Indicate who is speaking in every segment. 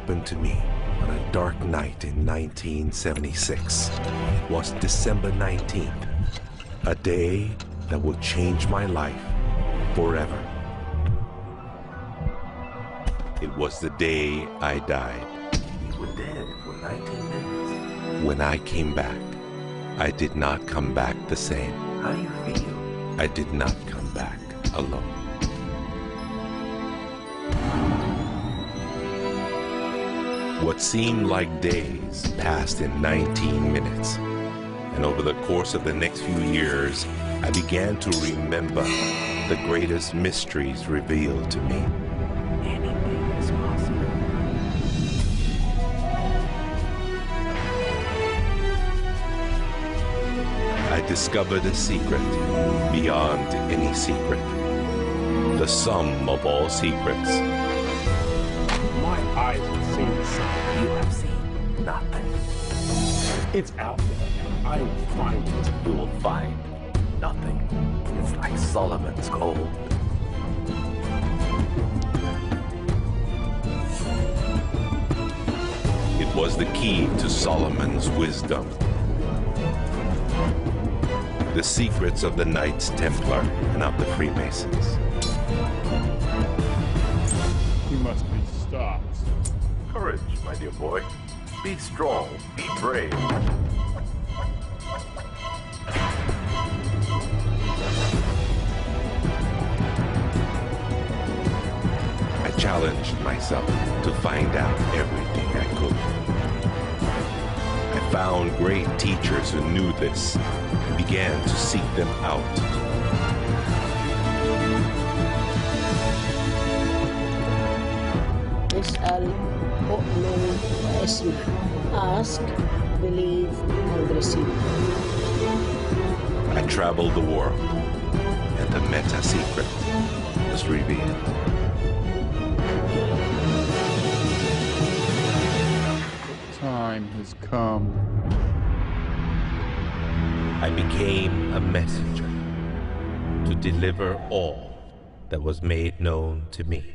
Speaker 1: happened to me on a dark night in 1976. It was December 19th, a day that would change my life forever. It was the day I died. We were dead for 19 minutes. When I came back, I did not come back the same. How do you feel? I did not come back alone. What seemed like days passed in 19 minutes. And over the course of the next few years, I began to remember the greatest mysteries revealed to me. Anything is possible. I discovered a secret beyond any secret. The sum of all secrets.
Speaker 2: My eyes have seen the sun.
Speaker 1: You have seen nothing.
Speaker 2: It's out there, and I will find it.
Speaker 1: You will find nothing. It's like Solomon's gold. It was the key to Solomon's wisdom. The secrets of the Knights Templar and of the Freemasons.
Speaker 2: You must be stopped.
Speaker 1: Courage, my dear boy. Be strong, be brave. I challenged myself to find out everything I could. I found great teachers who knew this and began to seek them out.
Speaker 3: اسأل أؤمن واسمع. Ask, believe, and receive.
Speaker 1: I traveled the world, and the meta secret was revealed.
Speaker 2: Time has come.
Speaker 1: I became a messenger to deliver all that was made known to me.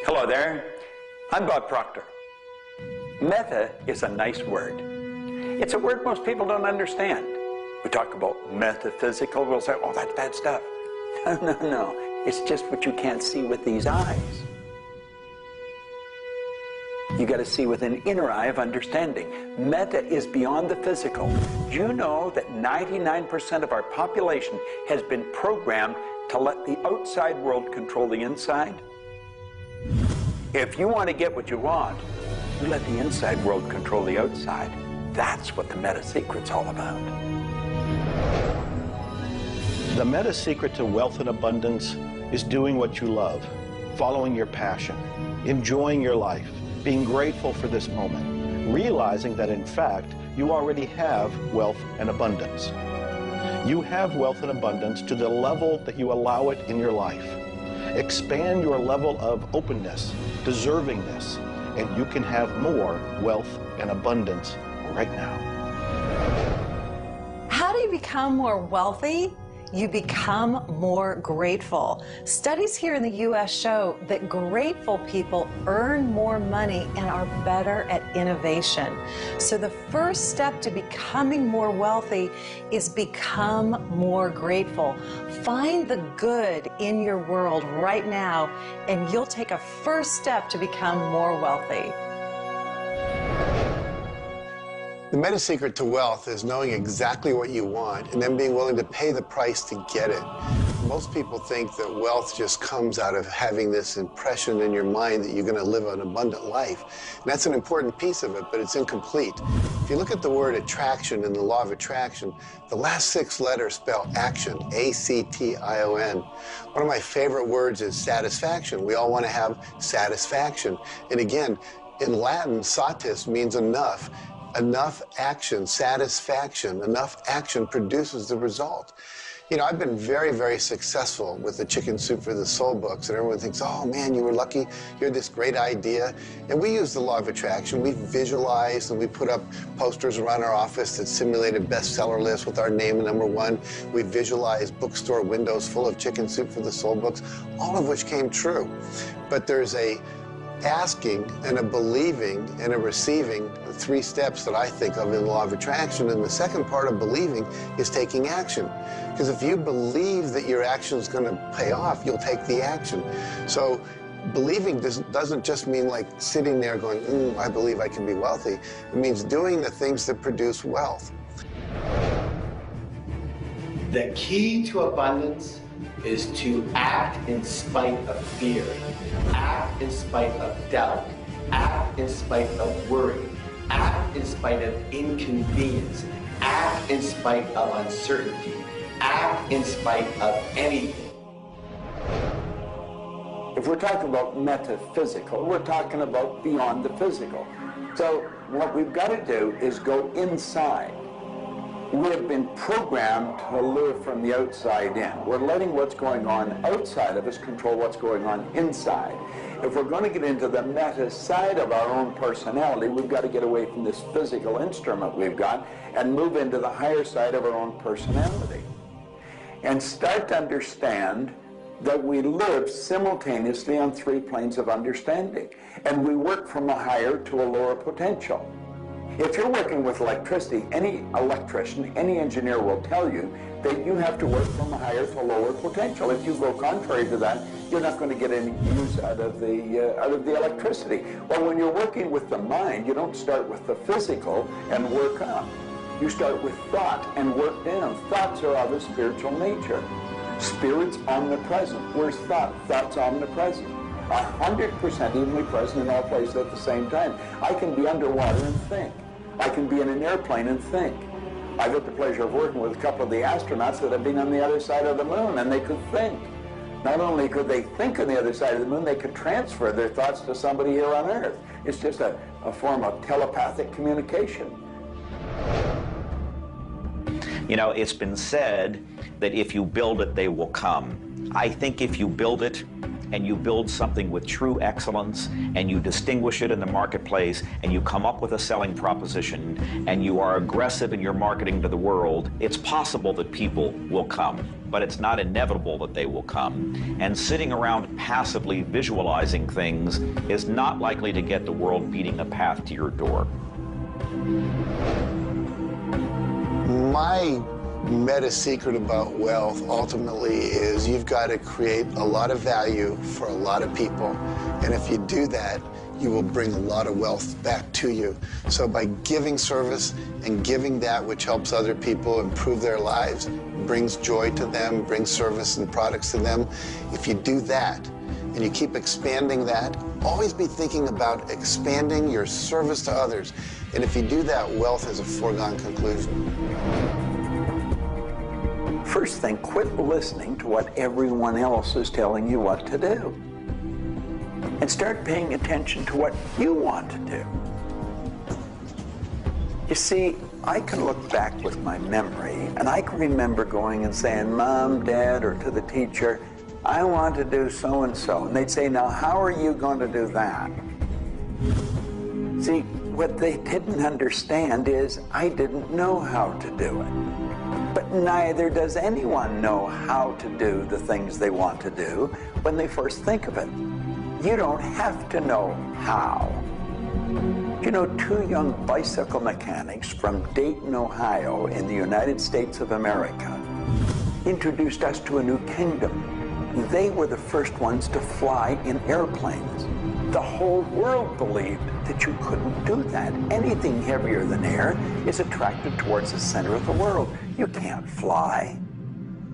Speaker 4: Hello there, I'm Bob Proctor. Meta is a nice word. It's a word most people don't understand. We talk about metaphysical, we'll say, oh, that's bad stuff. No, it's just what you can't see with these eyes. You got to see with an inner eye of understanding. Meta is beyond the physical. Do you know that 99% of our population has been programmed to let the outside world control the inside? If you want to get what you want, you let the inside world control the outside. That's what the meta secret's all about.
Speaker 5: The meta secret to wealth and abundance is doing what you love, following your passion, enjoying your life, being grateful for this moment, realizing that in fact you already have wealth and abundance. You have wealth and abundance to the level that you allow it in your life. Expand your level of openness, deservingness, and you can have more wealth and abundance right now.
Speaker 6: How do you become more wealthy? You become more grateful. Studies here in the U.S. show that grateful people earn more money and are better at innovation. So the first step to becoming more wealthy is become more grateful. Find the good in your world right now, and you'll take a first step to become more wealthy.
Speaker 7: The meta secret to wealth is knowing exactly what you want and then being willing to pay the price to get it. Most people think that wealth just comes out of having this impression in your mind that you're going to live an abundant life. And that's an important piece of it, but it's incomplete. If you look at the word attraction in the law of attraction, the last 6 letters spell action, A-C-T-I-O-N. One of my favorite words is satisfaction. We all want to have satisfaction. And again, in Latin, satis means enough. Enough action, satisfaction, enough action produces the result. You know, I've been very, very successful with the Chicken Soup for the Soul books, and everyone thinks, oh man, you were lucky, you had this great idea. And we use the law of attraction. We visualized and we put up posters around our office that simulated bestseller lists with our name at #1. We visualized bookstore windows full of Chicken Soup for the Soul books, all of which came true. But there's a asking and a believing and a receiving, the 3 steps that I think of in the law of attraction. And the second part of believing is taking action. Because if you believe that your action is going to pay off, you'll take the action. So believing doesn't just mean like sitting there going, I believe I can be wealthy. It means doing the things that produce wealth.
Speaker 8: The key to abundance is to act in spite of fear, act in spite of doubt, act in spite of worry, act in spite of inconvenience, act in spite of uncertainty, act in spite of anything.
Speaker 4: If we're talking about metaphysical, we're talking about beyond the physical. So what we've got to do is go inside. We have been programmed to live from the outside in. We're letting what's going on outside of us control what's going on inside. If we're going to get into the meta side of our own personality, we've got to get away from this physical instrument we've got and move into the higher side of our own personality. And start to understand that we live simultaneously on 3 planes of understanding. And we work from a higher to a lower potential. If you're working with electricity, any electrician, any engineer will tell you that you have to work from a higher to a lower potential. If you go contrary to that, you're not going to get any use out of the electricity. Well, when you're working with the mind, you don't start with the physical and work up. You start with thought and work down. Thoughts are of a spiritual nature. Spirit's omnipresent. Where's thought? Thought's omnipresent. 100% evenly present in all places at the same time. I can be underwater and think. I can be in an airplane and think. I've had the pleasure of working with a couple of the astronauts that have been on the other side of the moon, and they could think. Not only could they think on the other side of the moon, they could transfer their thoughts to somebody here on Earth. It's just a form of telepathic communication.
Speaker 9: You know, it's been said that if you build it, they will come. I think if you build it, and you build something with true excellence, and you distinguish it in the marketplace, and you come up with a selling proposition, and you are aggressive in your marketing to the world, it's possible that people will come, but it's not inevitable that they will come. And sitting around passively visualizing things is not likely to get the world beating a path to your door.
Speaker 7: My meta secret about wealth ultimately is you've got to create a lot of value for a lot of people. And if you do that, you will bring a lot of wealth back to you. So by giving service and giving that which helps other people improve their lives, brings joy to them, brings service and products to them, if you do that and you keep expanding that, always be thinking about expanding your service to others. And if you do that, wealth is a foregone conclusion.
Speaker 4: First thing, quit listening to what everyone else is telling you what to do. And start paying attention to what you want to do. You see, I can look back with my memory, and I can remember going and saying, Mom, Dad, or to the teacher, I want to do so-and-so. And they'd say, now, how are you going to do that? See, what they didn't understand is I didn't know how to do it. But neither does anyone know how to do the things they want to do when they first think of it. You don't have to know how. You know, 2 young bicycle mechanics from Dayton, Ohio, in the United States of America, introduced us to a new kingdom. They were the first ones to fly in airplanes. The whole world believed that you couldn't do that. Anything heavier than air is attracted towards the center of the world. You can't fly.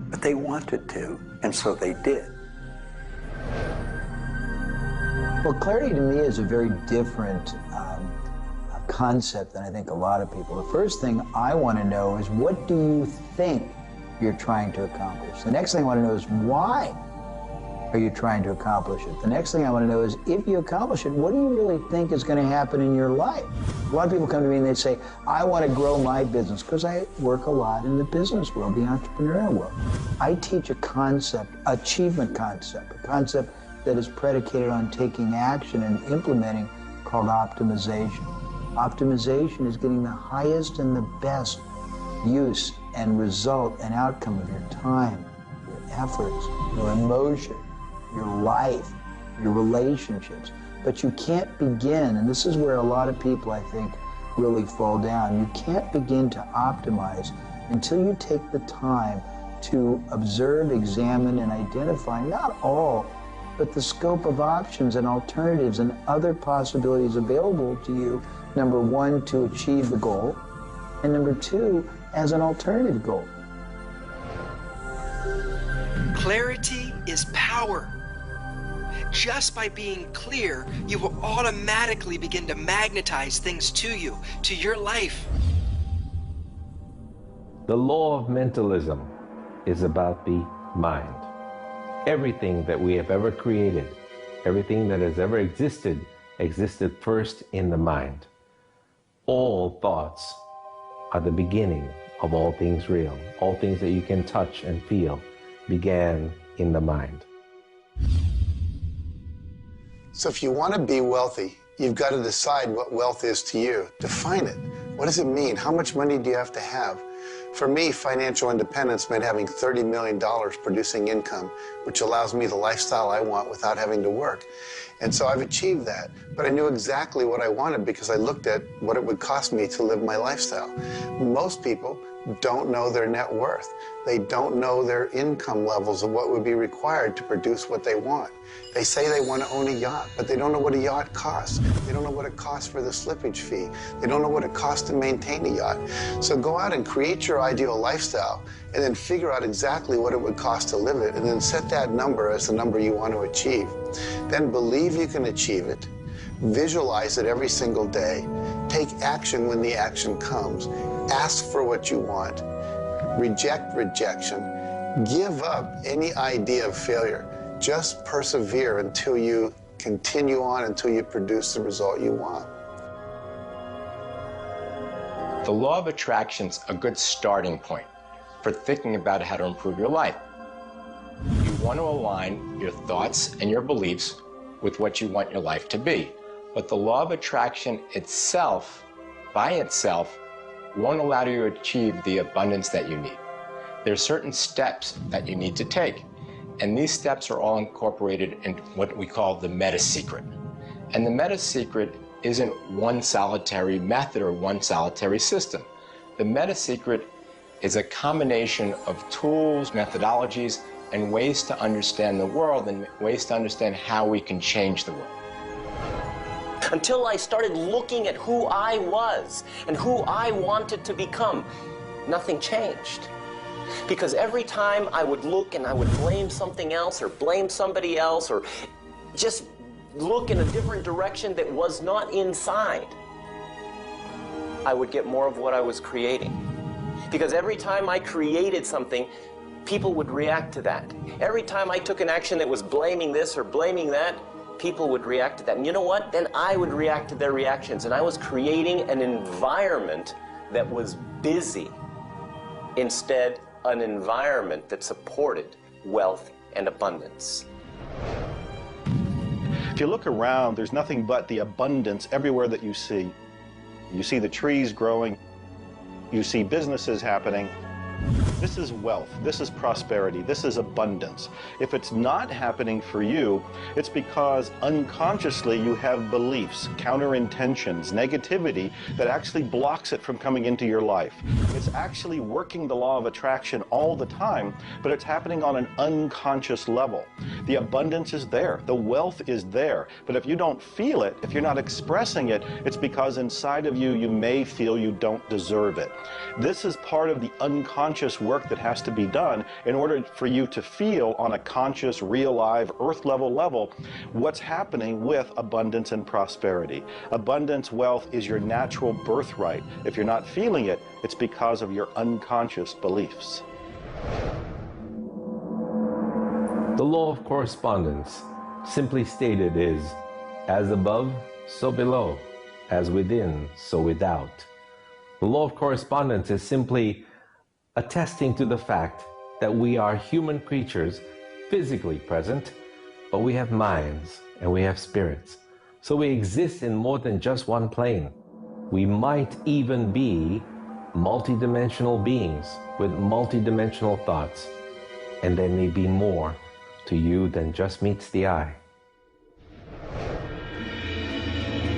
Speaker 4: But they wanted to, and so they did.
Speaker 10: Well, clarity to me is a very different concept than I think a lot of people. The first thing I want to know is, what do you think you're trying to accomplish? The next thing I want to know is why are you trying to accomplish it? The next thing I want to know is, if you accomplish it, what do you really think is going to happen in your life? A lot of people come to me and they say, I want to grow my business, because I work a lot in the business world, the entrepreneurial world. I teach a concept, achievement concept, a concept that is predicated on taking action and implementing, called optimization. Optimization is getting the highest and the best use and result and outcome of your time, your efforts, your emotion, your life, your relationships. But you can't begin, and this is where a lot of people, I think, really fall down. You can't begin to optimize until you take the time to observe, examine, and identify not all, but the scope of options and alternatives and other possibilities available to you, number one, to achieve the goal, and number two, as an alternative goal.
Speaker 11: Clarity is power. Just by being clear, you will automatically begin to magnetize things to you, to your life.
Speaker 1: The law of mentalism is about the mind. Everything that we have ever created, everything that has ever existed first in the mind. All thoughts are the beginning of all things real. All things that you can touch and feel began in the mind.
Speaker 7: So if you want to be wealthy, you've got to decide what wealth is to you. Define it. What does it mean? How much money do you have to have? For me, financial independence meant having $30 million producing income, which allows me the lifestyle I want without having to work. And so I've achieved that. But I knew exactly what I wanted because I looked at what it would cost me to live my lifestyle. Most people don't know their net worth. They don't know their income levels of what would be required to produce what they want. They say they want to own a yacht, but they don't know what a yacht costs. They don't know what it costs for the slippage fee. They don't know what it costs to maintain a yacht. So go out and create your ideal lifestyle and then figure out exactly what it would cost to live it, and then set that number as the number you want to achieve. Then believe you can achieve it. Visualize it every single day. Take action when the action comes. Ask for what you want. Reject rejection. Give up any idea of failure. Just persevere until you continue on, until you produce the result you want.
Speaker 12: The law of attraction's a good starting point for thinking about how to improve your life. You want to align your thoughts and your beliefs with what you want your life to be. But the law of attraction itself, by itself, won't allow you to achieve the abundance that you need. There are certain steps that you need to take, and these steps are all incorporated in what we call the meta secret. And the meta secret isn't one solitary method or one solitary system. The meta secret is a combination of tools, methodologies, and ways to understand the world and ways to understand how we can change the world.
Speaker 13: Until I started looking at who I was and who I wanted to become, nothing changed. Because every time I would look and I would blame something else or blame somebody else or just look in a different direction that was not inside, I would get more of what I was creating. Because every time I created something, people would react to that. Every time I took an action that was blaming this or blaming that, people would react to that. And you know what? Then I would react to their reactions. And I was creating an environment that was busy. Instead, an environment that supported wealth and abundance.
Speaker 5: If you look around, there's nothing but the abundance everywhere that you see. You see the trees growing. You see businesses happening. This is wealth, this is prosperity, this is abundance. If it's not happening for you, it's because unconsciously you have beliefs, counter-intentions, negativity that actually blocks it from coming into your life. It's actually working the law of attraction all the time, but it's happening on an unconscious level. The abundance is there, the wealth is there, but if you don't feel it, if you're not expressing it, it's because inside of you, you may feel you don't deserve it. This is part of the unconscious work that has to be done in order for you to feel on a conscious, real, live, earth-level level what's happening with abundance and prosperity. Abundance, wealth is your natural birthright. If you're not feeling it, it's because of your unconscious beliefs.
Speaker 1: The law of correspondence, simply stated, is as above, so below, as within, so without. The law of correspondence is simply attesting to the fact that we are human creatures, physically present, but we have minds and we have spirits. So we exist in more than just one plane. We might even be multidimensional beings with multidimensional thoughts, and there may be more to you than just meets the eye.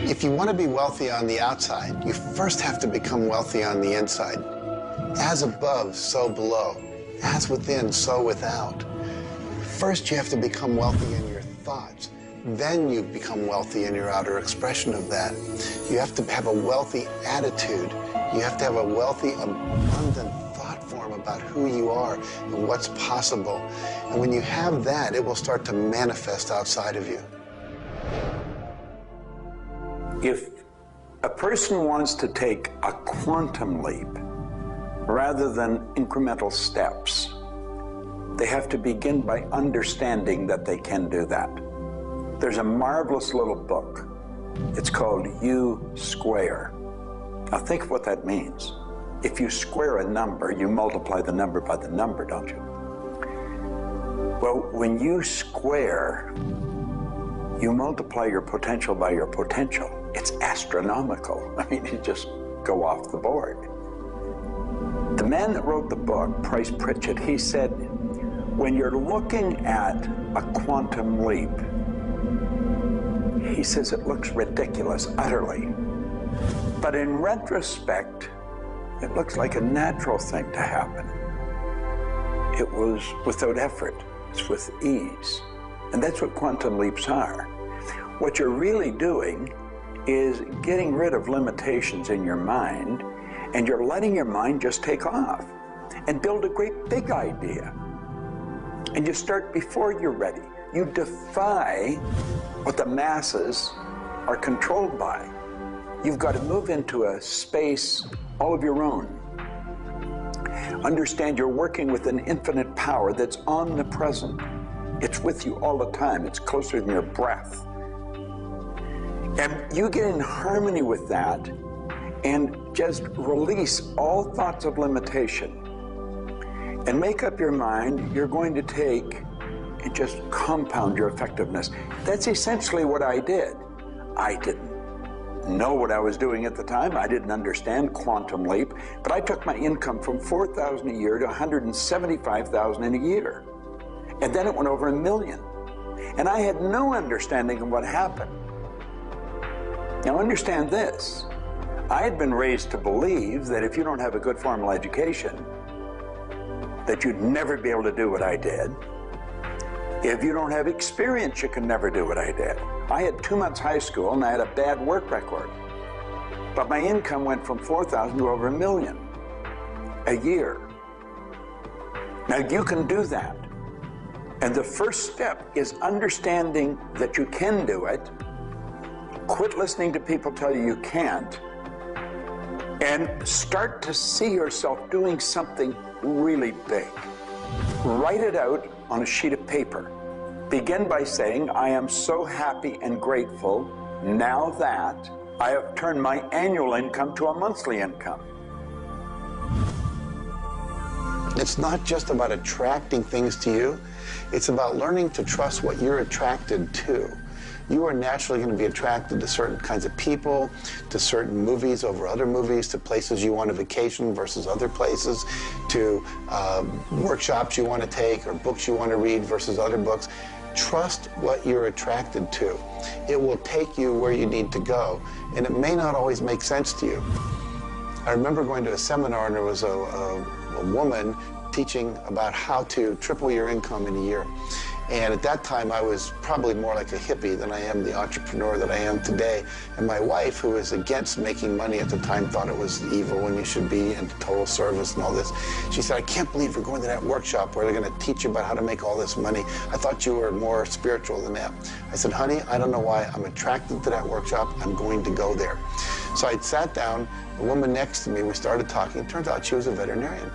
Speaker 7: If you want to be wealthy on the outside, you first have to become wealthy on the inside. As above, so below. As within, so without. First, you have to become wealthy in your thoughts. Then you become wealthy in your outer expression of that. You have to have a wealthy attitude. You have to have a wealthy, abundant thought form about who you are and what's possible. And when you have that, it will start to manifest outside of you.
Speaker 4: If a person wants to take a quantum leap rather than incremental steps, they have to begin by understanding that they can do that. There's a marvelous little book. It's called U Square. Now think of what that means. If you square a number, you multiply the number by the number, don't you? Well, when you square, you multiply your potential by your potential. It's astronomical. I mean, you just go off the board. The man that wrote the book, Price Pritchett, he said, when you're looking at a quantum leap, he says it looks ridiculous, utterly. But in retrospect, it looks like a natural thing to happen. It was without effort. It's with ease. And that's what quantum leaps are. What you're really doing is getting rid of limitations in your mind, and you're letting your mind just take off and build a great big idea. And you start before you're ready. You defy what the masses are controlled by. You've got to move into a space all of your own. Understand you're working with an infinite power that's omnipresent. It's with you all the time. It's closer than your breath. And you get in harmony with that and just release all thoughts of limitation and make up your mind you're going to take and just compound your effectiveness. That's essentially what I did. I didn't know what I was doing at the time. I didn't understand quantum leap, but I took my income from $4,000 a year to $175,000 in a year. And then it went over $1 million. And I had no understanding of what happened. Now understand this. I had been raised to believe that if you don't have a good formal education, that you'd never be able to do what I did. If you don't have experience, you can never do what I did. I had 2 months high school and I had a bad work record. But my income went from $4,000 to over $1 million a year. Now you can do that. And the first step is understanding that you can do it. Quit listening to people tell you you can't. And start to see yourself doing something really big. Write it out on a sheet of paper. Begin by saying, I am so happy and grateful now that I have turned my annual income to a monthly income.
Speaker 7: It's not just about attracting things to you. It's about learning to trust what you're attracted to. You are naturally going to be attracted to certain kinds of people, to certain movies over other movies, to places you want to vacation versus other places, to workshops you want to take or books you want to read versus other books. Trust what you're attracted to. It will take you where you need to go, and it may not always make sense to you. I remember going to a seminar, and there was a woman teaching about how to triple your income in a year. And at that time, I was probably more like a hippie than I am the entrepreneur that I am today. And my wife, who was against making money at the time, thought it was evil and you should be into total service and all this. She said, I can't believe you're going to that workshop where they're going to teach you about how to make all this money. I thought you were more spiritual than that. I said, honey, I don't know why. I'm attracted to that workshop. I'm going to go there. So I sat down, the woman next to me, we started talking. It turns out she was a veterinarian.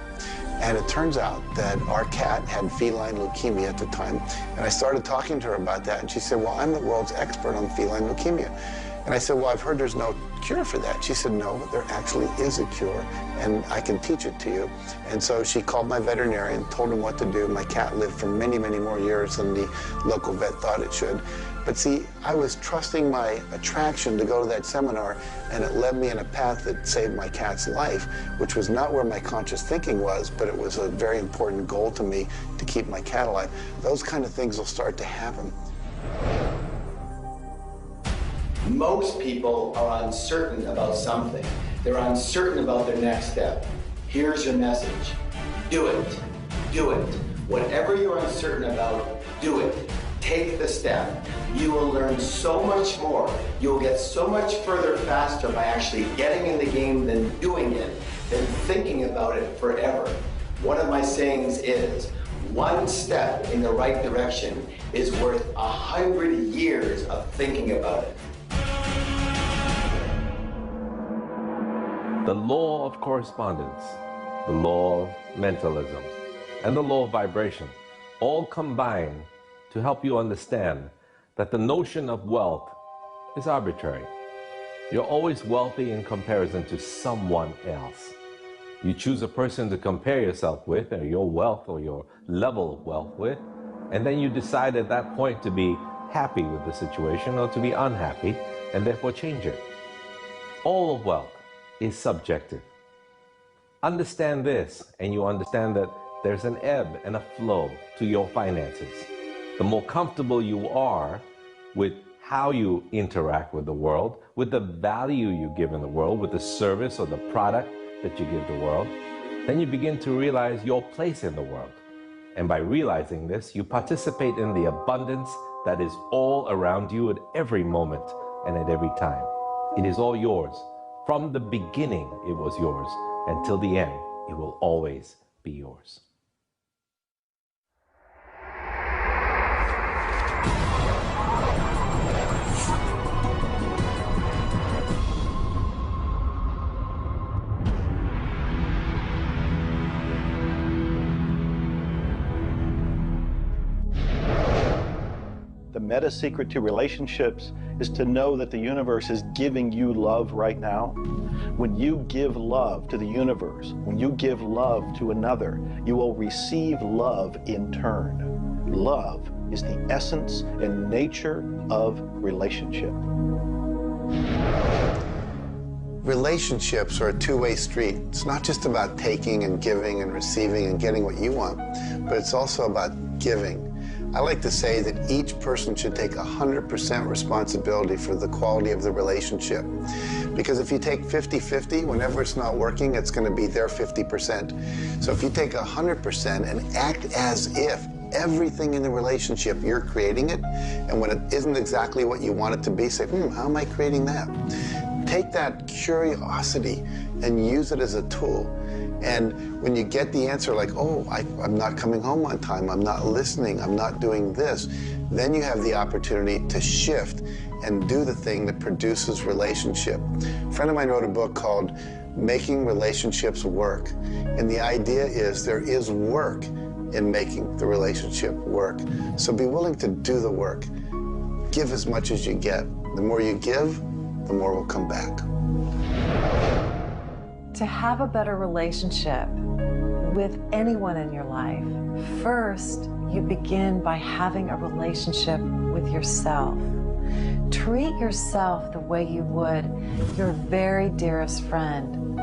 Speaker 7: And it turns out that our cat had feline leukemia at the time. And I started talking to her about that, and she said, well, I'm the world's expert on feline leukemia. And I said, well, I've heard there's no cure for that. She said, no, there actually is a cure, and I can teach it to you. And so she called my veterinarian, told him what to do. My cat lived for many, many more years than the local vet thought it should. But see, I was trusting my attraction to go to that seminar, and it led me in a path that saved my cat's life, which was not where my conscious thinking was, but it was a very important goal to me to keep my cat alive. Those kind of things will start to happen.
Speaker 8: Most people are uncertain about something. They're uncertain about their next step. Here's your message. Do it. Do it. Whatever you're uncertain about, do it. Take the step. You will learn so much more. You'll get so much further faster by actually getting in the game than doing it, than thinking about it forever. One of my sayings is, one step in the right direction is worth 100 years of thinking about it.
Speaker 1: The law of correspondence, the law of mentalism, and the law of vibration all combine to help you understand that the notion of wealth is arbitrary. You're always wealthy in comparison to someone else. You choose a person to compare yourself with, or your wealth or your level of wealth with, and then you decide at that point to be happy with the situation or to be unhappy, and therefore change it. All of wealth is subjective. Understand this, and you understand that there's an ebb and a flow to your finances. The more comfortable you are with how you interact with the world, with the value you give in the world, with the service or the product that you give the world, then you begin to realize your place in the world. And by realizing this, you participate in the abundance that is all around you at every moment and at every time. It is all yours. From the beginning, it was yours. Until the end, it will always be yours.
Speaker 5: The meta secret to relationships is to know that the universe is giving you love right now. When you give love to the universe, when you give love to another, you will receive love in turn. Love is the essence and nature of relationship.
Speaker 7: Relationships are a two-way street. It's not just about taking and giving and receiving and getting what you want, but it's also about giving. I like to say that each person should take 100% responsibility for the quality of the relationship. Because if you take 50-50, whenever it's not working, it's going to be their 50%. So if you take 100% and act as if everything in the relationship, you're creating it, and when it isn't exactly what you want it to be, say, how am I creating that? Take that curiosity and use it as a tool. And when you get the answer like, oh, I'm not coming home on time, I'm not listening, I'm not doing this, then you have the opportunity to shift and do the thing that produces relationship. A friend of mine wrote a book called Making Relationships Work. And the idea is there is work in making the relationship work. So be willing to do the work. Give as much as you get. The more you give, the more will come back.
Speaker 6: To have a better relationship with anyone in your life, first, you begin by having a relationship with yourself. Treat yourself the way you would your very dearest friend.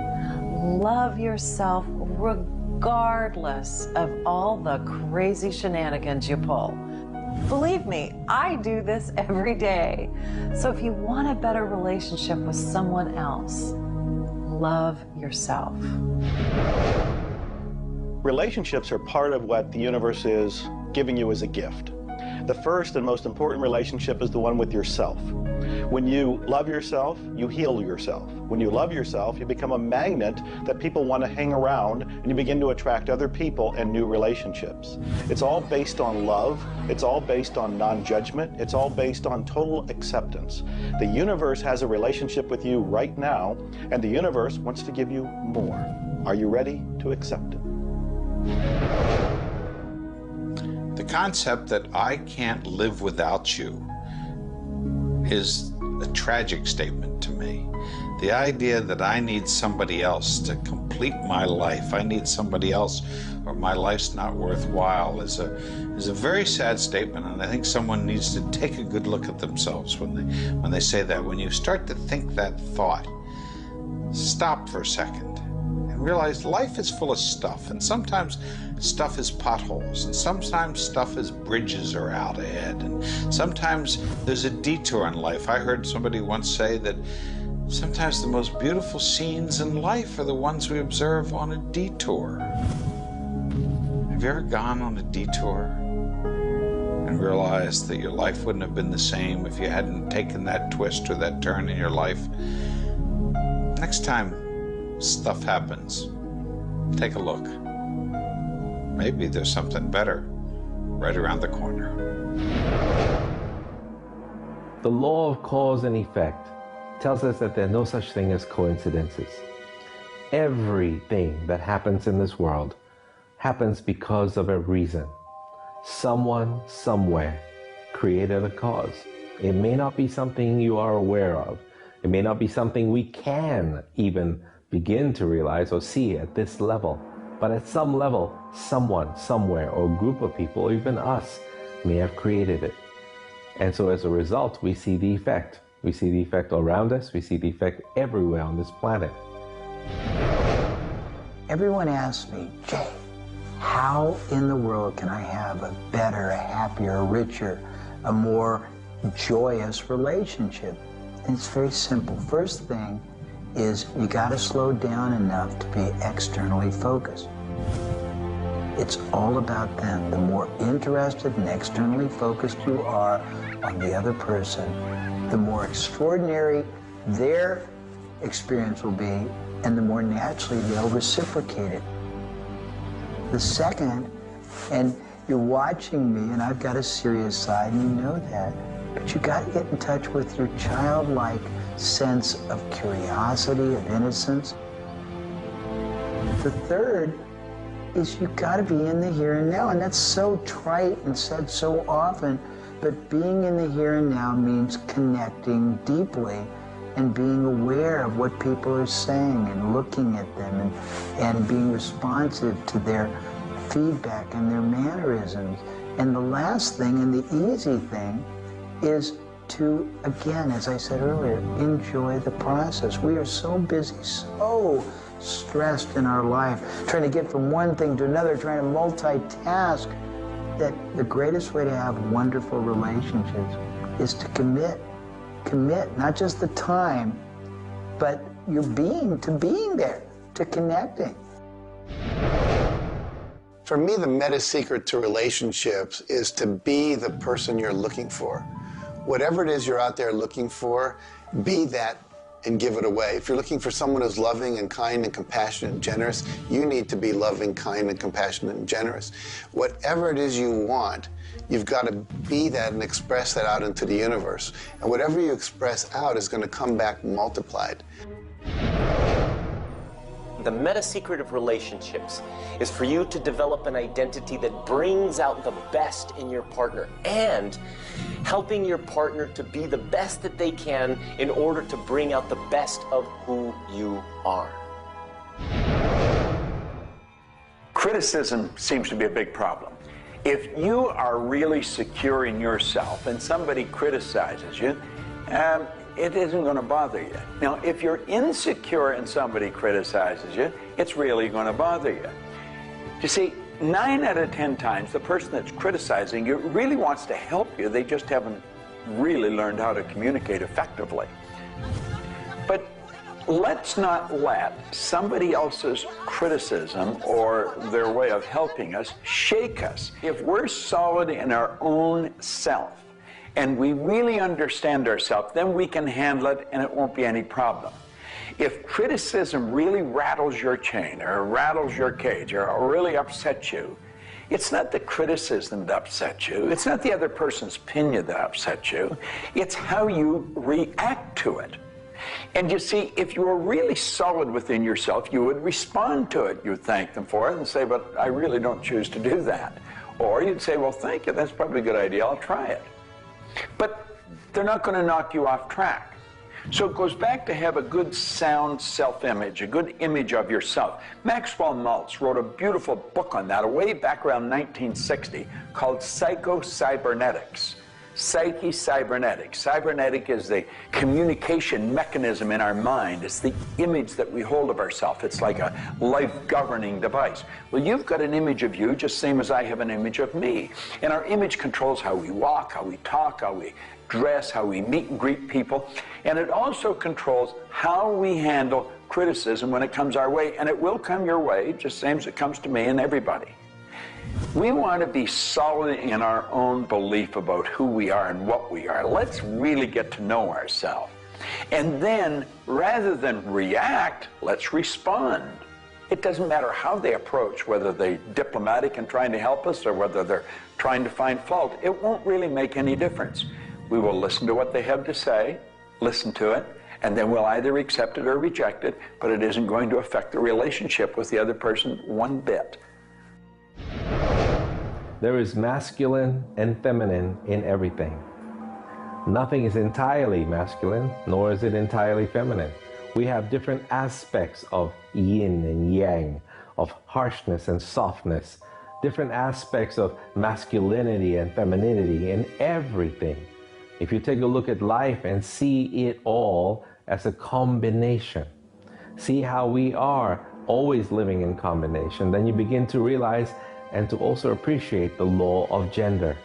Speaker 6: Love yourself regardless of all the crazy shenanigans you pull. Believe me, I do this every day. So if you want a better relationship with someone else, love yourself.
Speaker 5: Relationships are part of what the universe is giving you as a gift. The first and most important relationship is the one with yourself. When you love yourself, you heal yourself. When you love yourself, you become a magnet that people want to hang around, and you begin to attract other people and new relationships. It's all based on love. It's all based on non-judgment. It's all based on total acceptance. The universe has a relationship with you right now, and the universe wants to give you more. Are you ready to accept it?
Speaker 14: The concept that I can't live without you is a tragic statement to me. The idea that I need somebody else to complete my life, I need somebody else or my life's not worthwhile is a very sad statement, and I think someone needs to take a good look at themselves when they say that. When you start to think that thought, stop for a second and realize life is full of stuff, and sometimes stuff is potholes, and sometimes stuff is bridges are out ahead, and sometimes there's a detour in life. I heard somebody once say that sometimes the most beautiful scenes in life are the ones we observe on a detour. Have you ever gone on a detour and realized that your life wouldn't have been the same if you hadn't taken that twist or that turn in your life? Next time stuff happens, take a look. Maybe there's something better right around the corner.
Speaker 15: The law of cause and effect tells us that there are no such thing as coincidences. Everything that happens in this world happens because of a reason. Someone, somewhere, created a cause. It may not be something you are aware of. It may not be something we can even begin to realize or see at this level. But at some level, someone, somewhere, or a group of people, or even us, may have created it. And so as a result, we see the effect. We see the effect around us. We see the effect everywhere on this planet.
Speaker 10: Everyone asks me, Jay, how in the world can I have a better, a happier, a richer, a more joyous relationship? And it's very simple. First thing is you got to slow down enough to be externally focused. It's all about them. The more interested and externally focused you are on the other person, the more extraordinary their experience will be, and the more naturally they'll reciprocate it. The second, and you're watching me, and I've got a serious side, and you know that, but you got to get in touch with your childlike sense of curiosity, of innocence. The third is you got to be in the here and now, and that's so trite and said so often, but being in the here and now means connecting deeply and being aware of what people are saying and looking at them and being responsive to their feedback and their mannerisms. And the last thing, and the easy thing, is to, again, as I said earlier, enjoy the process. We are so busy, so stressed in our life, trying to get from one thing to another, trying to multitask, that the greatest way to have wonderful relationships is to commit. Commit, not just the time, but your being, to being there, to connecting.
Speaker 7: For me, the meta secret to relationships is to be the person you're looking for. Whatever it is you're out there looking for, be that and give it away. If you're looking for someone who's loving and kind and compassionate and generous, you need to be loving, kind, and compassionate and generous. Whatever it is you want, you've got to be that and express that out into the universe. And whatever you express out is going to come back multiplied.
Speaker 13: The meta secret of relationships is for you to develop an identity that brings out the best in your partner and helping your partner to be the best that they can in order to bring out the best of who you are.
Speaker 4: Criticism seems to be a big problem. If you are really secure in yourself and somebody criticizes you, it isn't going to bother you. Now, if you're insecure and somebody criticizes you, it's really going to bother you. You see, 9 out of 10 times, the person that's criticizing you really wants to help you. They just haven't really learned how to communicate effectively. But let's not let somebody else's criticism or their way of helping us shake us. If we're solid in our own self, and we really understand ourselves, then we can handle it and it won't be any problem. If criticism really rattles your chain or rattles your cage or really upsets you, it's not the criticism that upsets you. It's not the other person's opinion that upsets you. It's how you react to it. And you see, if you were really solid within yourself, you would respond to it. You would thank them for it and say, but I really don't choose to do that. Or you'd say, well, thank you, that's probably a good idea, I'll try it. But they're not going to knock you off track. So it goes back to have a good, sound self-image, a good image of yourself. Maxwell Maltz wrote a beautiful book on that way back around 1960 called Psycho-Cybernetics. Psyche-cybernetics. Cybernetic is the communication mechanism in our mind. It's the image that we hold of ourselves. It's like a life-governing device. Well, you've got an image of you just same as I have an image of me. And our image controls how we walk, how we talk, how we dress, how we meet and greet people. And it also controls how we handle criticism when it comes our way. And it will come your way, just same as it comes to me and everybody. We want to be solid in our own belief about who we are and what we are. Let's really get to know ourselves. And then, rather than react, let's respond. It doesn't matter how they approach, whether they're diplomatic and trying to help us or whether they're trying to find fault. It won't really make any difference. We will listen to what they have to say, listen to it, and then we'll either accept it or reject it, but it isn't going to affect the relationship with the other person one bit.
Speaker 15: There is masculine and feminine in everything. Nothing is entirely masculine, nor is it entirely feminine. We have different aspects of yin and yang, of harshness and softness, different aspects of masculinity and femininity in everything. If you take a look at life and see it all as a combination, see how we are always living in combination, then you begin to realize and to also appreciate the law of gender.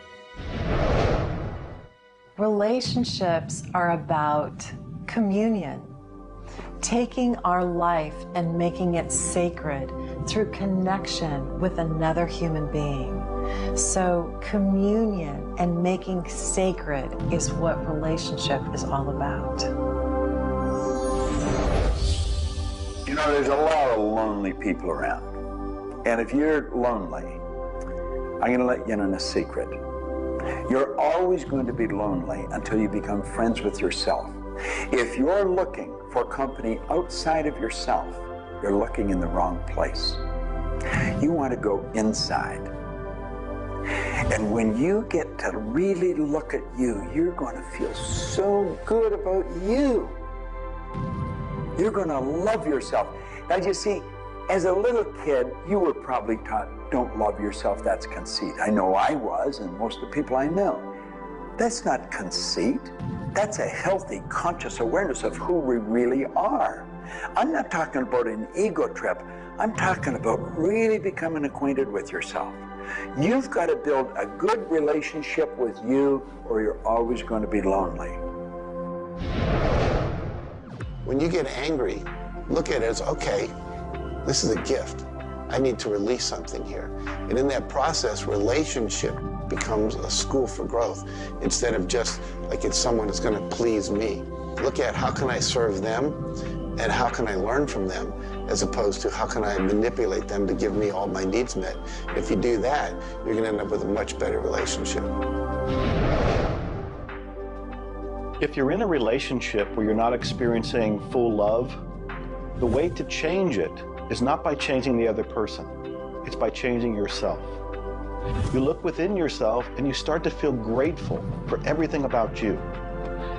Speaker 6: Relationships are about communion, taking our life and making it sacred through connection with another human being. So communion and making sacred is what relationship is all about.
Speaker 4: You know, there's a lot of lonely people around. And if you're lonely, I'm going to let you in on a secret. You're always going to be lonely until you become friends with yourself. If you're looking for company outside of yourself, you're looking in the wrong place. You want to go inside. And when you get to really look at you, you're going to feel so good about you. You're going to love yourself. Now, you see, as a little kid, you were probably taught, don't love yourself, that's conceit. I know I was, and most of the people I know. That's not conceit. That's a healthy, conscious awareness of who we really are. I'm not talking about an ego trip. I'm talking about really becoming acquainted with yourself. You've got to build a good relationship with you, or you're always going to be lonely.
Speaker 7: When you get angry, look at it as, okay, this is a gift. I need to release something here. And in that process, relationship becomes a school for growth instead of just like it's someone that's going to please me. Look at how can I serve them and how can I learn from them, as opposed to how can I manipulate them to give me all my needs met. If you do that, you're going to end up with a much better relationship.
Speaker 5: If you're in a relationship where you're not experiencing full love, the way to change it is not by changing the other person. It's by changing yourself. You look within yourself and you start to feel grateful for everything about you.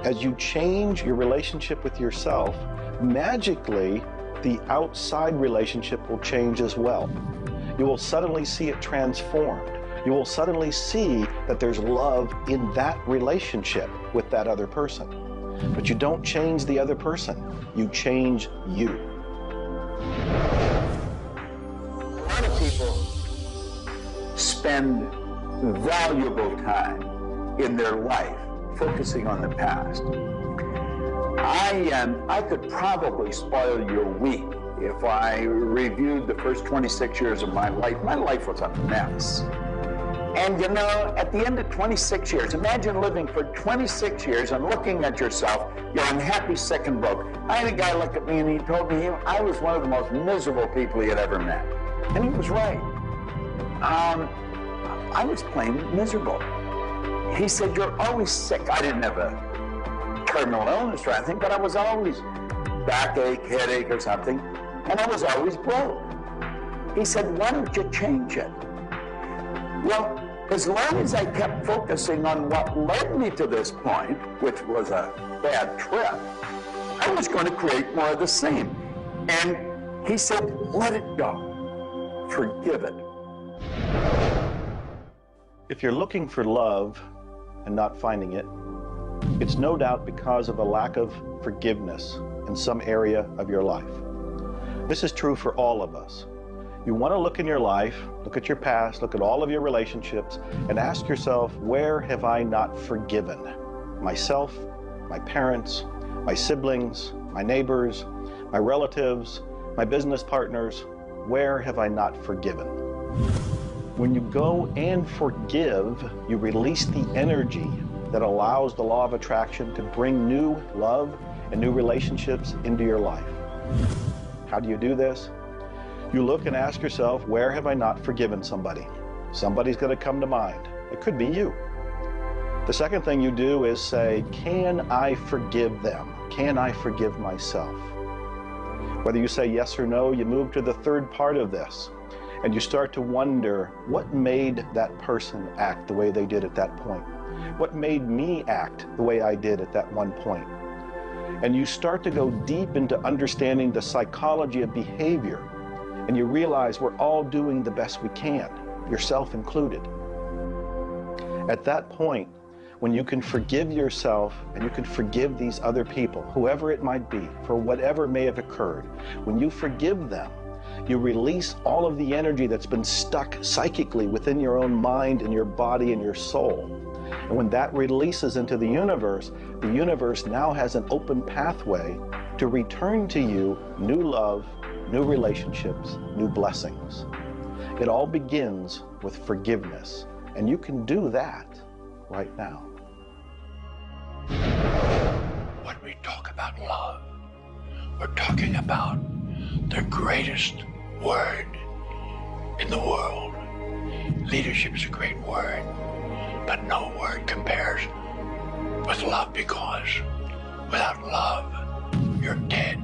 Speaker 5: As you change your relationship with yourself, magically, the outside relationship will change as well. You will suddenly see it transformed. You will suddenly see that there's love in that relationship with that other person. But you don't change the other person. You change you.
Speaker 4: A lot of people spend valuable time in their life focusing on the past. I could probably spoil your week if I reviewed the first 26 years of my life. My life was a mess. And you know, at the end of 26 years, imagine living for 26 years and looking at yourself, you're unhappy, sick, and broke. I had a guy look at me and he told me I was one of the most miserable people he had ever met. And he was right. I was plain miserable. He said, you're always sick. I didn't have a terminal illness or anything, but I was always backache, headache or something, and I was always broke. He said, why don't you change it? Well, as long as I kept focusing on what led me to this point, which was a bad trip, I was going to create more of the same. And he said, let it go. Forgive it.
Speaker 5: If you're looking for love and not finding it, it's no doubt because of a lack of forgiveness in some area of your life. This is true for all of us. You want to look in your life, look at your past, look at all of your relationships, and ask yourself, where have I not forgiven? Myself, my parents, my siblings, my neighbors, my relatives, my business partners, where have I not forgiven? When you go and forgive, you release the energy that allows the law of attraction to bring new love and new relationships into your life. How do you do this? You look and ask yourself, where have I not forgiven somebody? Somebody's going to come to mind. It could be you. The second thing you do is say, can I forgive them? Can I forgive myself? Whether you say yes or no, you move to the third part of this, and you start to wonder, what made that person act the way they did at that point? What made me act the way I did at that one point? And you start to go deep into understanding the psychology of behavior, and you realize we're all doing the best we can, yourself included. At that point, when you can forgive yourself and you can forgive these other people, whoever it might be, for whatever may have occurred, when you forgive them, you release all of the energy that's been stuck psychically within your own mind and your body and your soul. And when that releases into the universe now has an open pathway to return to you new love, new relationships, new blessings. It all begins with forgiveness, and you can do that right now.
Speaker 16: When we talk about love, we're talking about the greatest word in the world. Leadership is a great word, but no word compares with love, because without love, you're dead.